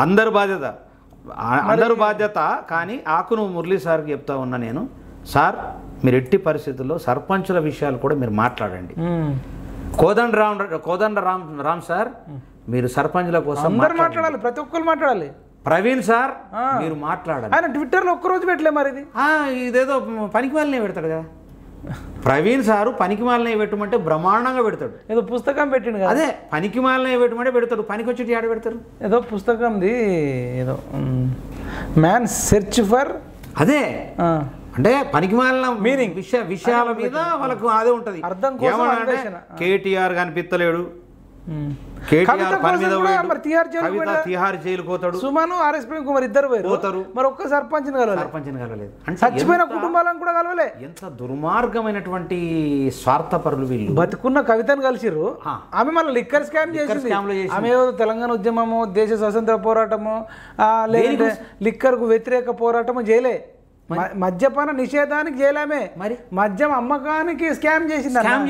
Speaker 2: అందరి బాధ్యత. కానీ ఆకునూరు మురళి సార్కి చెప్తా ఉన్నా నేను, సార్ మీరు ఎట్టి పరిస్థితుల్లో సర్పంచుల విషయాలు కూడా మీరు మాట్లాడండి. కోదండ రామ్ సార్ మీరు సర్పంచ్ల కోసం
Speaker 1: మాట్లాడాలి, ప్రతి ఒక్కరు మాట్లాడాలి.
Speaker 2: ప్రవీణ్ సార్ మీరు మాట్లాడాలి.
Speaker 1: ఆయన ట్విట్టర్లో ఒక్కరోజు పెట్టలే, మరి
Speaker 2: ఇదేదో పనికి వాళ్ళనే పెడతాడు కదా. ప్రవీణ్ సారు పనికి మాలనే పెట్టమంటే బ్రహ్మాండంగా పెడతాడు.
Speaker 1: ఏదో పుస్తకం పెట్టిండు కదా,
Speaker 2: అదే పనికి మాలనే పెట్టమంటే పెడతాడు. పనికి వచ్చి ఆడ పెడతారు.
Speaker 1: ఏదో పుస్తకంది ఏదో మ్యాన్ సెర్చ్ ఫర్,
Speaker 2: అదే అంటే పనికి మాలిన మీనింగ్ విషయాల మీద వాళ్ళకు అదే ఉంటది.
Speaker 1: అర్థం
Speaker 2: ఏమంటే కేటీఆర్ కనిపిస్తలేడు, తిహార్ జైలు పోతాడు,
Speaker 1: సుమను ఆర్ఎస్ ప్రేమ్ కుమార్ ఇద్దరు పోతారు, మరి ఒక్క సర్పంచ్ని కలవలేదు. చచ్చిపోయిన కుటుంబాలను కూడా కలవలే.
Speaker 2: ఎంత దుర్మార్గమైనటువంటి స్వార్థపరులు వీళ్ళు.
Speaker 1: బతుకున్న కవితను కలిసిరు, ఆమె మళ్ళీ లిక్కర్ స్కామ్ చేసింది. ఆమె తెలంగాణ ఉద్యమము, దేశ స్వతంత్ర పోరాటము, లేదంటే లిక్కర్కు వ్యతిరేక పోరాటము చేయలే. మద్యపాన నిషేధానికి చేయలేమే, మరి మద్యం అమ్మకానికి స్కామ్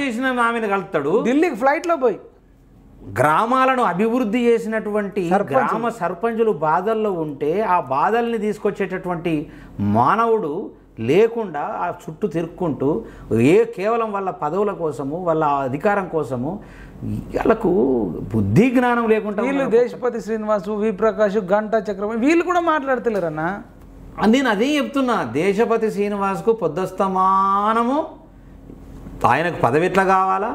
Speaker 1: చేసిన
Speaker 2: ఆమెను కలుపుతాడు.
Speaker 1: ఢిల్లీకి ఫ్లైట్ లో పోయి
Speaker 2: గ్రామాలను అభివృద్ధి చేసినటువంటి గ్రామ సర్పంచులు బాధల్లో ఉంటే ఆ బాధల్ని తీసుకొచ్చేటటువంటి మానవుడు లేకుండా ఆ చుట్టూ తిరుక్కుంటూ కేవలం వాళ్ళ పదవుల కోసము, వాళ్ళ అధికారం కోసము, వాళ్ళకు బుద్ధి జ్ఞానం లేకుండా
Speaker 1: వీళ్ళు దేశపతి శ్రీనివాసు, వి ప్రకాష్, గంటా చక్రవర్తి వీళ్ళు కూడా మాట్లాడతలేరన్నా.
Speaker 2: నేను అదే చెప్తున్నా, దేశపతి శ్రీనివాస్కు పొద్దస్తమానము ఆయనకు పదవి ఎట్లా కావాలా,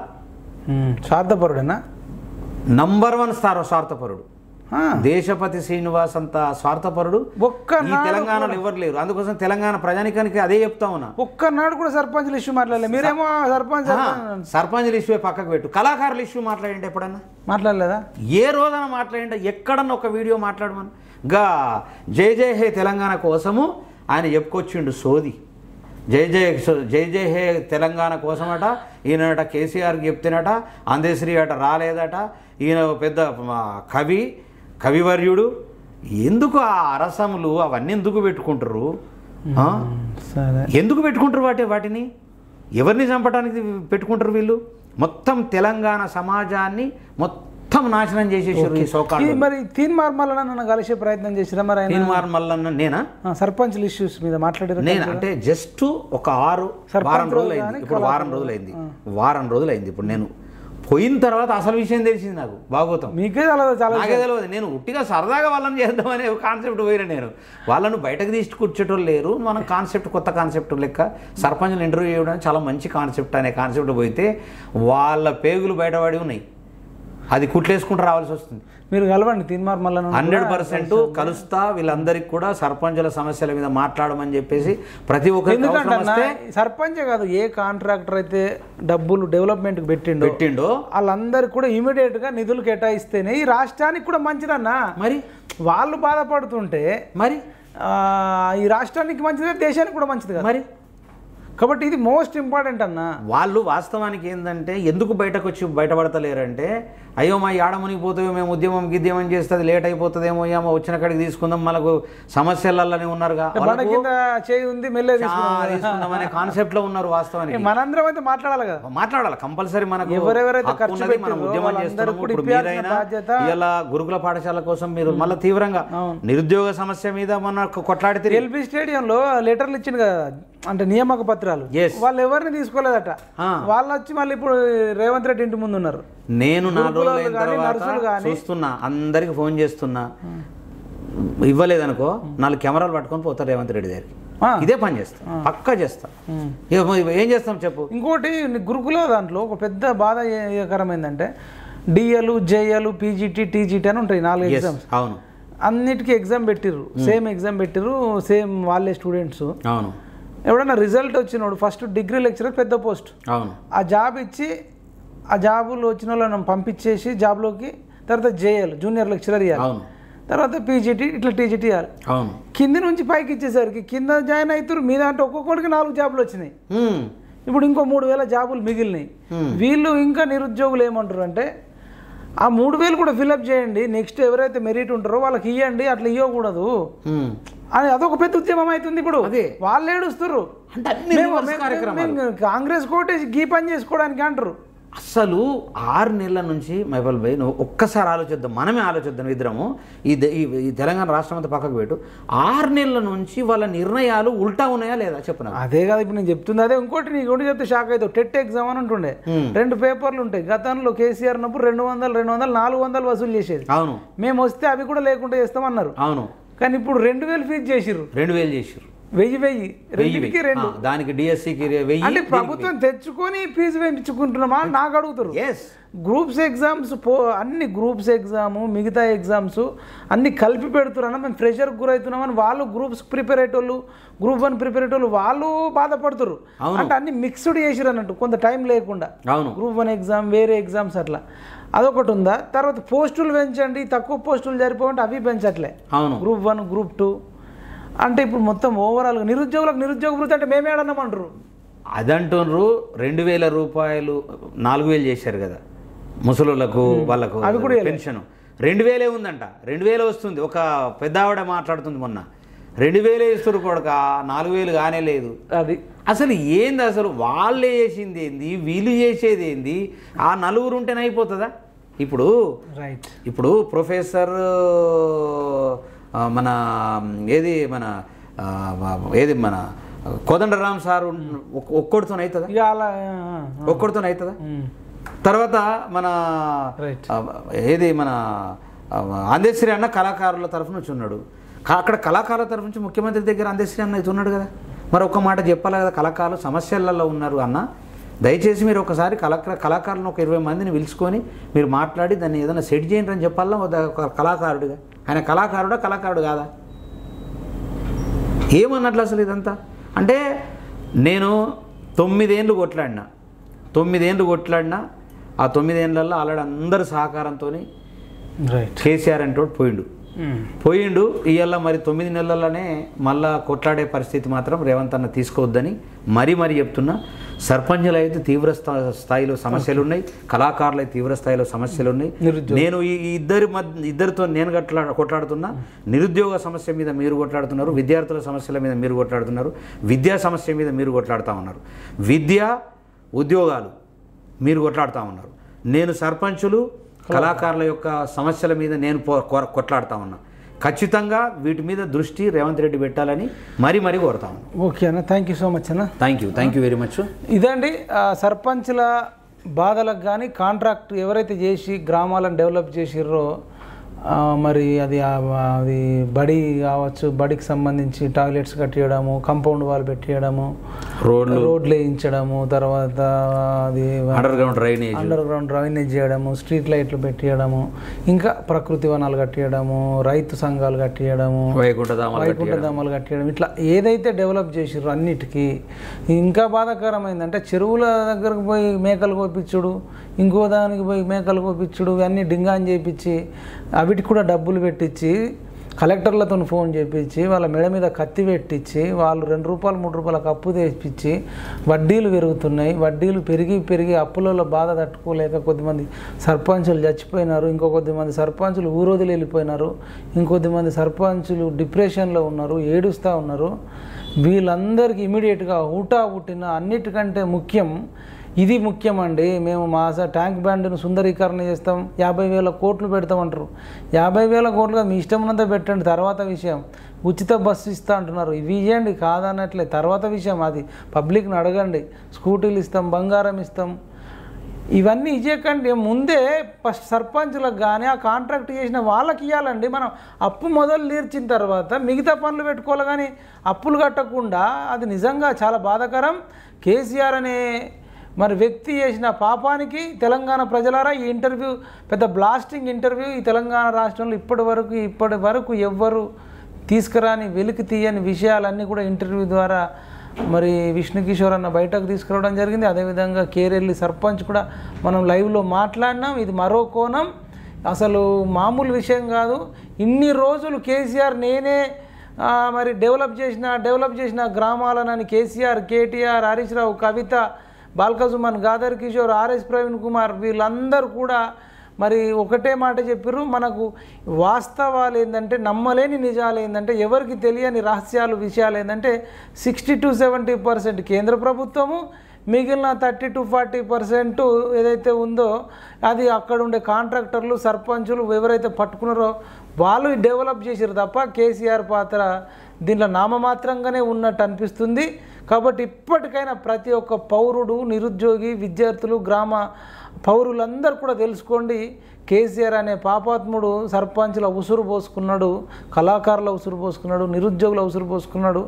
Speaker 1: స్వార్థపరుడేనా,
Speaker 2: నంబర్ 1 స్వార్థపరుడు. దేశపతి శ్రీనివాస్ అంత స్వార్థపరుడు ఈ తెలంగాణలో ఎవరు లేరు. అందుకోసం తెలంగాణ ప్రజానికానికి అదే చెప్తా ఉన్నా.
Speaker 1: ఒక్కనాడు కూడా సర్పంచ్ల ఇష్యూ మాట్లాడలేదు. మీరేమో
Speaker 2: సర్పంచ్ల ఇష్యూ పక్కకు పెట్టు, కళాకారుల ఇష్యూ మాట్లాడండి, ఎప్పుడన్నా
Speaker 1: మాట్లాడలేదా?
Speaker 2: ఏ రోజైనా మాట్లాడండి, ఎక్కడన్నా ఒక వీడియో మాట్లాడమని. గా జై జై హే తెలంగాణ కోసము ఆయన చెప్పుకొచ్చిండు సోది. జై జై హే తెలంగాణ కోసమట ఈయనట కేసీఆర్కి చెప్తేనట, అందశ్రీ అట రాలేదట, ఈయన పెద్ద కవివర్యుడు. ఎందుకు ఆ అరసములు అవన్నీ ఎందుకు పెట్టుకుంటారు, ఎందుకు పెట్టుకుంటారు వాటిని? ఎవరిని చంపడానికి పెట్టుకుంటారు వీళ్ళు? మొత్తం తెలంగాణ సమాజాన్ని మొత్తం నాశనం చేసేసారు ఈ సోకాళ్ళు.
Speaker 1: మరి తీన్మార్ మల్లన్న కలిసే ప్రయత్నం చేసిరా? మరి
Speaker 2: తీన్మార్ మల్లన్న నేనా
Speaker 1: సర్పంచ్ల ఇష్యూస్ మీద మాట్లాడారు?
Speaker 2: నేను అంటే జస్ట్ ఒక వారం రోజులు అయింది. ఇప్పుడు వారం రోజులు అయింది. ఇప్పుడు నేను పోయిన తర్వాత అసలు విషయం తెలిసింది నాకు. భాగవతం
Speaker 1: నాకే
Speaker 2: తెలియదు. నేను ఉట్టిగా సరదాగా వాళ్ళని చేద్దామనే కాన్సెప్ట్ పోయినా. నేను వాళ్ళను బయటకు తీసి కూర్చోటోళ్ళు లేరు. మనం కాన్సెప్ట్ కొత్త కాన్సెప్ట్ లెక్క సర్పంచ్ని ఇంటర్వ్యూ చేయడం చాలా మంచి కాన్సెప్ట్ అనే కాన్సెప్ట్ పోయితే వాళ్ళ పేగులు బయటపడి ఉన్నాయి. అది కుట్లేసుకుంటూ రావాల్సి వస్తుంది.
Speaker 1: మీరు కలవండి తీన్మార్ మల్లన్న,
Speaker 2: 100% కలుస్తా. వీళ్ళందరికీ కూడా సర్పంచుల సమస్యల మీద మాట్లాడమని చెప్పేసి ప్రతి ఒక్కరికి
Speaker 1: సర్పంచే కాదు, ఏ కాంట్రాక్టర్ అయితే డబ్బులు డెవలప్మెంట్కి పెట్టిండో వాళ్ళందరికీ కూడా ఇమీడియట్ గా నిధులు కేటాయిస్తేనే ఈ రాష్ట్రానికి కూడా మంచిదన్నా.
Speaker 2: మరి
Speaker 1: వాళ్ళు బాధపడుతుంటే మరి ఈ రాష్ట్రానికి మంచిదే, దేశానికి కూడా మంచిది కదా మరి. కాబట్టి ఇది మోస్ట్ ఇంపార్టెంట్ అన్న.
Speaker 2: వాళ్ళు వాస్తవానికి ఏంటంటే ఎందుకు బయటపడతలేరంటే, అయ్యో మా యాడ మునిగిపోతాయో, మేము ఉద్యమం చేస్తుంది, లేట్ అయిపోతుందేమో, ఏమో వచ్చిన కాడికి తీసుకుందాం, మనకు సమస్యలనే ఉన్నారుగా, తీసుకుందామనే కాన్సెప్ట్ లో ఉన్నారు. వాస్తవానికి
Speaker 1: మనందరం అయితే
Speaker 2: మాట్లాడాలి కంపల్సరీ. మనకు
Speaker 1: ఎవరెవరైతే
Speaker 2: మనం ఉద్యమం చేస్తున్నాము. ఇప్పుడు మీరైనా ఇలా గురుకుల పాఠశాల కోసం మీరు మళ్ళీ తీవ్రంగా నిరుద్యోగ సమస్య మీద మొన్న కొట్లాడితే
Speaker 1: ఎల్బీ స్టేడియంలో లెటర్లు ఇచ్చింది కదా, అంటే నియామక పత్రాలు, వాళ్ళు ఎవరిని తీసుకోలేదట. వాళ్ళు వచ్చి మళ్ళీ ఇప్పుడు రేవంత్ రెడ్డి ఇంటి ముందు ఉన్నారు.
Speaker 2: నేను 4 రోజుల తర్వాత చూస్తున్నా, అందరికి ఫోన్ చేస్తున్నా, ఇవ్వలేదనుకో 4 కెమెరాలు పట్టుకొని పోతారు రేవంత్ రెడ్డి దగ్గరికి. ఇదే పని చేస్తా, పక్కా చేస్తా. ఏం చేస్తాం చెప్పు.
Speaker 1: ఇంకోటి గురుకుల దాంట్లో ఒక పెద్ద బాధాకరమైందంటే డిఎల్, జేఎల్, పీజీటీ, టీజీటీ అని ఉంటాయి 4 ఎగ్జామ్స్.
Speaker 2: అవును,
Speaker 1: అన్నిటికీ ఎగ్జామ్ పెట్టిర్రు, సేమ్ ఎగ్జామ్ పెట్టిర్రు, సేమ్ వాళ్ళే స్టూడెంట్స్.
Speaker 2: అవును,
Speaker 1: ఎవడన్నా రిజల్ట్ వచ్చినోడు ఫస్ట్ డిగ్రీ లెక్చరర్ పెద్ద పోస్ట్,
Speaker 2: అవును,
Speaker 1: ఆ జాబ్ ఇచ్చి ఆ జాబులు వచ్చిన వాళ్ళని పంపించేసి జాబ్లోకి, తర్వాత జేఎల్ జూనియర్ లెక్చరర్ ఇవ్వాలి, తర్వాత పీజీటీ, ఇట్లా టీజీటీ ఇవ్వాలి. కింది నుంచి పైకి ఇచ్చేసరికి కింద జాయిన్ అవుతారు, మీద అంటే ఒక్కొక్కడికి 4 జాబులు వచ్చినాయి. ఇప్పుడు ఇంకో 3000 జాబులు మిగిలినాయి. వీళ్ళు ఇంకా నిరుద్యోగులు ఏమంటారు అంటే, ఆ 3000 కూడా ఫిల్అప్ చేయండి, నెక్స్ట్ ఎవరైతే మెరిట్ ఉంటారో వాళ్ళకి ఇవ్వండి, అట్లా ఇవ్వకూడదు అని అదొక పెద్ద ఉద్యమం అవుతుంది. ఇప్పుడు వాళ్ళు ఏడుస్తారు, కాంగ్రెస్ కోటేసి గీ పని చేసుకోవడానికి అంటారు.
Speaker 2: అసలు 6 నెలల నుంచి మైపల్ భాయ్ నువ్వు ఒక్కసారి ఆలోచిద్దాం, మనమే ఆలోచిద్దాం ఇద్దరము. ఈ తెలంగాణ రాష్ట్రం అంతా పక్కకు పెట్టు. 6 నెలల నుంచి వాళ్ళ నిర్ణయాలు ఉల్టా ఉన్నాయా లేదా చెప్పు.
Speaker 1: అదే కదా ఇప్పుడు నేను చెప్తుంది. అదే ఇంకోటి నీకు ఒకటి చెప్తే షాక్ అవుతావు. టెట్ ఎగ్జామ్ అని ఉంటుండే, 2 పేపర్లు ఉంటాయి. గతంలో కేసీఆర్ ఉన్నప్పుడు 200, 400 వసూలు చేసేది.
Speaker 2: అవును,
Speaker 1: మేము వస్తే అవి కూడా లేకుండా చేస్తామన్నారు.
Speaker 2: అవును,
Speaker 1: కానీ ఇప్పుడు 2000 ఫీజు చేసిర్రు.
Speaker 2: 2000 చేసిర్రు.
Speaker 1: 1000
Speaker 2: దానికి డిఎస్సికి 1000.
Speaker 1: అంటే ప్రభుత్వం తెచ్చుకొని ఫీజు వేయించుకుంటున్నామా అని నాకు అడుగుతారు. గ్రూప్స్ ఎగ్జామ్స్ అన్ని గ్రూప్స్ ఎగ్జామ్, మిగతా ఎగ్జామ్స్ అన్ని కలిపి పెడుతున్నారన్న మేము ప్రెషర్కి గురవుతున్నామని వాళ్ళు గ్రూప్స్ ప్రిపేర్ అయ్యేటోళ్ళు, గ్రూప్ 1 ప్రిపేర్ అయ్యేటోళ్ళు వాళ్ళు బాధపడుతారు. అంటే అన్ని మిక్స్డ్ చేసిరు అన్నట్టు, కొంత టైం లేకుండా. గ్రూప్ 1 ఎగ్జామ్, వేరే ఎగ్జామ్స్ అట్లా అదొకటి ఉందా. తర్వాత పోస్టులు పెంచండి, తక్కువ పోస్టులు జరిపోమంటే అవి పెంచట్లే. గ్రూప్ 1, గ్రూప్ 2 అంటే ఇప్పుడు మొత్తం ఓవరాల్గా నిరుద్యోగ వృత్తి అంటే మేమే అడన్నామంటారు.
Speaker 2: అదంటున్నారు. 2000 రూపాయలు 4000 చేశారు కదా ముసలులకు, వాళ్ళకు అవి కూడా పెన్షన్ 2000 ఉందంట. 2000 వస్తుంది. ఒక పెద్ద ఆవిడ మాట్లాడుతుంది మొన్న, 2000 ఇస్తారు కొడక, 4000 కానే లేదు.
Speaker 1: అది
Speaker 2: అసలు ఏంది, అసలు వాళ్ళు చేసింది ఏంది, వీళ్ళు చేసేది ఏంది, ఆ 4 ఉంటేనే అయిపోతుందా? ఇప్పుడు ప్రొఫెసర్ మన కోదండరామ్ సార్ ఒక్కడితో అవుతుందా? తర్వాత మన అందశ్రీ అన్న కళాకారుల తరఫున వచ్చి ఉన్నాడు. అక్కడ కళాకారుల తరఫు నుంచి ముఖ్యమంత్రి దగ్గర అందశ్రీ అన్న అయితే ఉన్నాడు కదా, మరి ఒక్క మాట చెప్పాలి కదా, కళాకారులు సమస్యలలో ఉన్నారు అన్న, దయచేసి మీరు ఒకసారి కళాకారులను ఒక 20 మందిని పిలుచుకొని మీరు మాట్లాడి దాన్ని ఏదైనా సెట్ చేయండి అని చెప్పాలా ఒక కళాకారుడిగా. ఆయన కళాకారుడు కాదా? ఏమన్నట్లు అసలు ఇదంతా? అంటే నేను 9 ఏళ్ళు కొట్లాడినా, ఆ 9 ఏళ్ళల్లో ఆల్రెడీ అందరి సహకారంతో కేసీఆర్ అంటోడు పోయిండు. ఇవాళ మరి 9 నెలల్లోనే మళ్ళా కొట్లాడే పరిస్థితి మాత్రం రేవంత్ అన్న తీసుకోవద్దని మరీ చెప్తున్నా. సర్పంచులు అయితే తీవ్ర స్థాయిలో సమస్యలు ఉన్నాయి, కళాకారులు అయితే తీవ్ర స్థాయిలో సమస్యలు ఉన్నాయి. నేను ఈ ఇద్దరితో నేను కొట్లాడుతున్నా. నిరుద్యోగ సమస్య మీద మీరు కొట్లాడుతున్నారు, విద్యార్థుల సమస్యల మీద మీరు కొట్లాడుతున్నారు, విద్యా సమస్య మీద మీరు కొట్లాడుతూ ఉన్నారు, విద్యా ఉద్యోగాలు మీరు కొట్లాడుతూ ఉన్నారు. నేను సర్పంచులు కళాకారుల యొక్క సమస్యల మీద నేను కొట్లాడుతూ ఉన్నా. ఖచ్చితంగా వీటి మీద దృష్టి రేవంత్ రెడ్డి పెట్టాలని మరీ కోరుతా ఉన్నాను.
Speaker 1: ఓకే అన్న, థ్యాంక్ యూ సో మచ్ అన్న.
Speaker 2: Thank you very much.
Speaker 1: ఇదండి సర్పంచ్ల బాధలకు కానీ కాంట్రాక్ట్ ఎవరైతే చేసి గ్రామాలను డెవలప్ చేసిర్రో మరి అది బడి కావచ్చు, బడికి సంబంధించి టాయిలెట్స్ కట్టియడము, కాంపౌండ్ వాల్ పెట్టియడము, రోడ్లు వేయించడము, తర్వాత అది అండర్ గ్రౌండ్ డ్రైనేజ్ చేయడము, స్ట్రీట్ లైట్లు పెట్టియడము, ఇంకా ప్రకృతి వనాలు కట్టియడము, రైతు సంఘాలు కట్టియడము, వైకుంఠధామాలు కట్టియడం, ఇట్లా ఏదైతే డెవలప్ చేసిర్రో అన్నిటికీ ఇంకా బాధాకరమైందంటే చెరువుల దగ్గరకు పోయి మేకలు కోపించుడు, ఇంకో దానికి పోయి మేకలు కోపించుడు, ఇవన్నీ డింగాన్ చేయించి అవిటికి కూడా డబ్బులు పెట్టించి కలెక్టర్లతో ఫోన్ చేయించి వాళ్ళ మెడ మీద కత్తి పెట్టించి వాళ్ళు 2 రూపాయలు 3 రూపాయలకు అప్పు తెప్పించి వడ్డీలు పెరుగుతున్నాయి. వడ్డీలు పెరిగి అప్పులలో బాధ తట్టుకోలేక కొద్దిమంది సర్పంచులు చచ్చిపోయినారు, ఇంకో కొద్దిమంది సర్పంచులు ఊరోదిలు వెళ్ళిపోయినారు, ఇంకొద్దిమంది సర్పంచులు డిప్రెషన్లో ఉన్నారు, ఏడుస్తూ ఉన్నారు. వీళ్ళందరికీ ఇమీడియట్గా పుట్టిన అన్నిటికంటే ఇది ముఖ్యమండి. మేము మా ట్యాంక్ బ్యాండ్ను సుందరీకరణ చేస్తాం, 50,000 కోట్లు పెడతామంటారు. 50,000 కోట్లు మీ ఇష్టం ఉన్నంత పెట్టండి, తర్వాత విషయం. ఉచిత బస్సు ఇస్తా అంటున్నారు, ఇవి ఇవ్వండి కాదన్నట్లే, తర్వాత విషయం. అది పబ్లిక్ని అడగండి. స్కూటీలు ఇస్తాం, బంగారం ఇస్తాం, ఇవన్నీ ఇవ్వకండి. ముందే ఫస్ట్ సర్పంచులకు కానీ ఆ కాంట్రాక్ట్ చేసిన వాళ్ళకి ఇవ్వాలండి. మనం అప్పు మొదలు తీర్చిన తర్వాత మిగతా పనులు పెట్టుకోవాలి, కానీ అప్పులు కట్టకుండా అది నిజంగా చాలా బాధాకరం. కేసీఆర్ అనే మరి వ్యక్తి చేసిన పాపానికి తెలంగాణ ప్రజలారా ఈ ఇంటర్వ్యూ పెద్ద బ్లాస్టింగ్ ఇంటర్వ్యూ. ఈ తెలంగాణ రాష్ట్రంలో ఇప్పటి వరకు ఎవ్వరు తీసుకురాని వెలికి తీయని విషయాలన్నీ కూడా ఇంటర్వ్యూ ద్వారా మరి విష్ణుకిషోర్ అన్న బయటకు తీసుకురావడం జరిగింది. అదేవిధంగా కేరెల్లి సర్పంచ్ కూడా మనం లైవ్లో మాట్లాడినాం. ఇది మరో కోణం, అసలు మామూలు విషయం కాదు. ఇన్ని రోజులు కేసీఆర్ నేనే మరి డెవలప్ చేసిన గ్రామాలనని కేసీఆర్, కేటీఆర్, హరీష్ రావు, కవిత, బాల్కసుమన్, గాదర్ కిషోర్, ఆర్ఎస్ ప్రవీణ్ కుమార్ వీళ్ళందరూ కూడా మరి ఒకటే మాట చెప్పారు. మనకు వాస్తవాలు ఏంటంటే, నమ్మలేని నిజాలు ఏంటంటే, ఎవరికి తెలియని విషయాలు ఏంటంటే 60-70% కేంద్ర ప్రభుత్వము, మిగిలిన 30-40% ఏదైతే ఉందో అది అక్కడ ఉండే కాంట్రాక్టర్లు, సర్పంచులు ఎవరైతే పట్టుకున్నారో వాళ్ళు డెవలప్ చేసారు తప్ప కేసీఆర్ పాత్ర దీంట్లో నామమాత్రంగానే ఉన్నట్టు అనిపిస్తుంది. కాబట్టి ఇప్పటికైనా ప్రతి ఒక్క పౌరుడు, నిరుద్యోగి, విద్యార్థులు, గ్రామ పౌరులందరూ కూడా తెలుసుకోండి, కేసీఆర్ అనే పాపాత్ముడు సర్పంచుల ఉసురు పోసుకున్నాడు, కళాకారుల ఉసురు పోసుకున్నాడు, నిరుద్యోగుల ఉసురు పోసుకున్నాడు.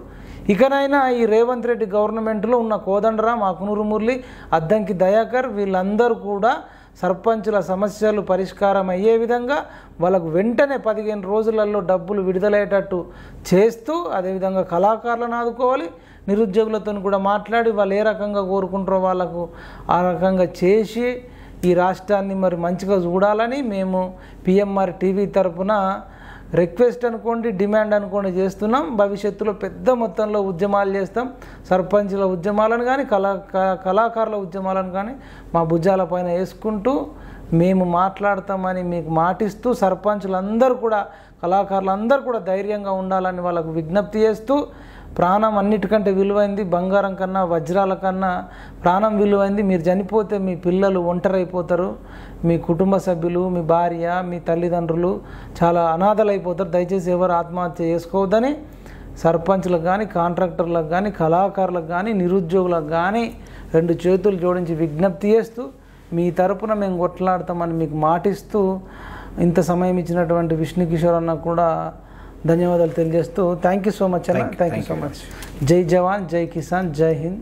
Speaker 1: ఇకనైనా ఈ రేవంత్ రెడ్డి గవర్నమెంట్లో ఉన్న కోదండరాం, ఆకునూరు మురళి, అద్దంకి దయాకర్ వీళ్ళందరూ కూడా సర్పంచుల సమస్యలు పరిష్కారం అయ్యే విధంగా వాళ్ళకు వెంటనే 15 రోజులలో డబ్బులు విడుదలయ్యేటట్టు చేస్తూ, అదేవిధంగా కళాకారులను ఆదుకోవాలి, నిరుద్యోగులతో కూడా మాట్లాడి వాళ్ళు ఏ రకంగా కోరుకుంటారో వాళ్ళకు ఆ రకంగా చేసి ఈ రాష్ట్రాన్ని మరి మంచిగా చూడాలని మేము పిఎంఆర్ టీవీ తరఫున రిక్వెస్ట్ అనుకోండి, డిమాండ్ అనుకోండి చేస్తున్నాం. భవిష్యత్తులో పెద్ద మొత్తంలో ఉద్యమాలు చేస్తాం. సర్పంచుల ఉద్యమాలను కానీ కళాకారుల ఉద్యమాలను కానీ మా భుజాల పైన వేసుకుంటూ మేము మాట్లాడతామని మీకు మాటిస్తూ, సర్పంచులందరూ కూడా కళాకారులందరూ కూడా ధైర్యంగా ఉండాలని వాళ్ళకు విజ్ఞప్తి చేస్తూ, ప్రాణం అన్నిటికంటే విలువైంది, బంగారం కన్నా వజ్రాల కన్నా ప్రాణం విలువైంది. మీరు చనిపోతే మీ పిల్లలు ఒంటరైపోతారు, మీ కుటుంబ సభ్యులు, మీ భార్య, మీ తల్లిదండ్రులు చాలా అనాథలైపోతారు. దయచేసి ఎవరు ఆత్మహత్య చేసుకోవద్దని సర్పంచ్లకు కానీ, కాంట్రాక్టర్లకు కానీ, కళాకారులకు కానీ, నిరుద్యోగులకు కానీ 2 చేతులు జోడించి విజ్ఞప్తి చేస్తూ మీ తరపున మేము కొట్లాడతామని మీకు మాటిస్తూ, ఇంత సమయం ఇచ్చినటువంటి విష్ణుకిషోర్ అన్న కూడా ధన్యవాదాలు తెలియజేస్తూ థ్యాంక్ యూ సో మచ్ అన్న. Thank you so much. జై జవాన్, జై కిసాన్, జై హింద్.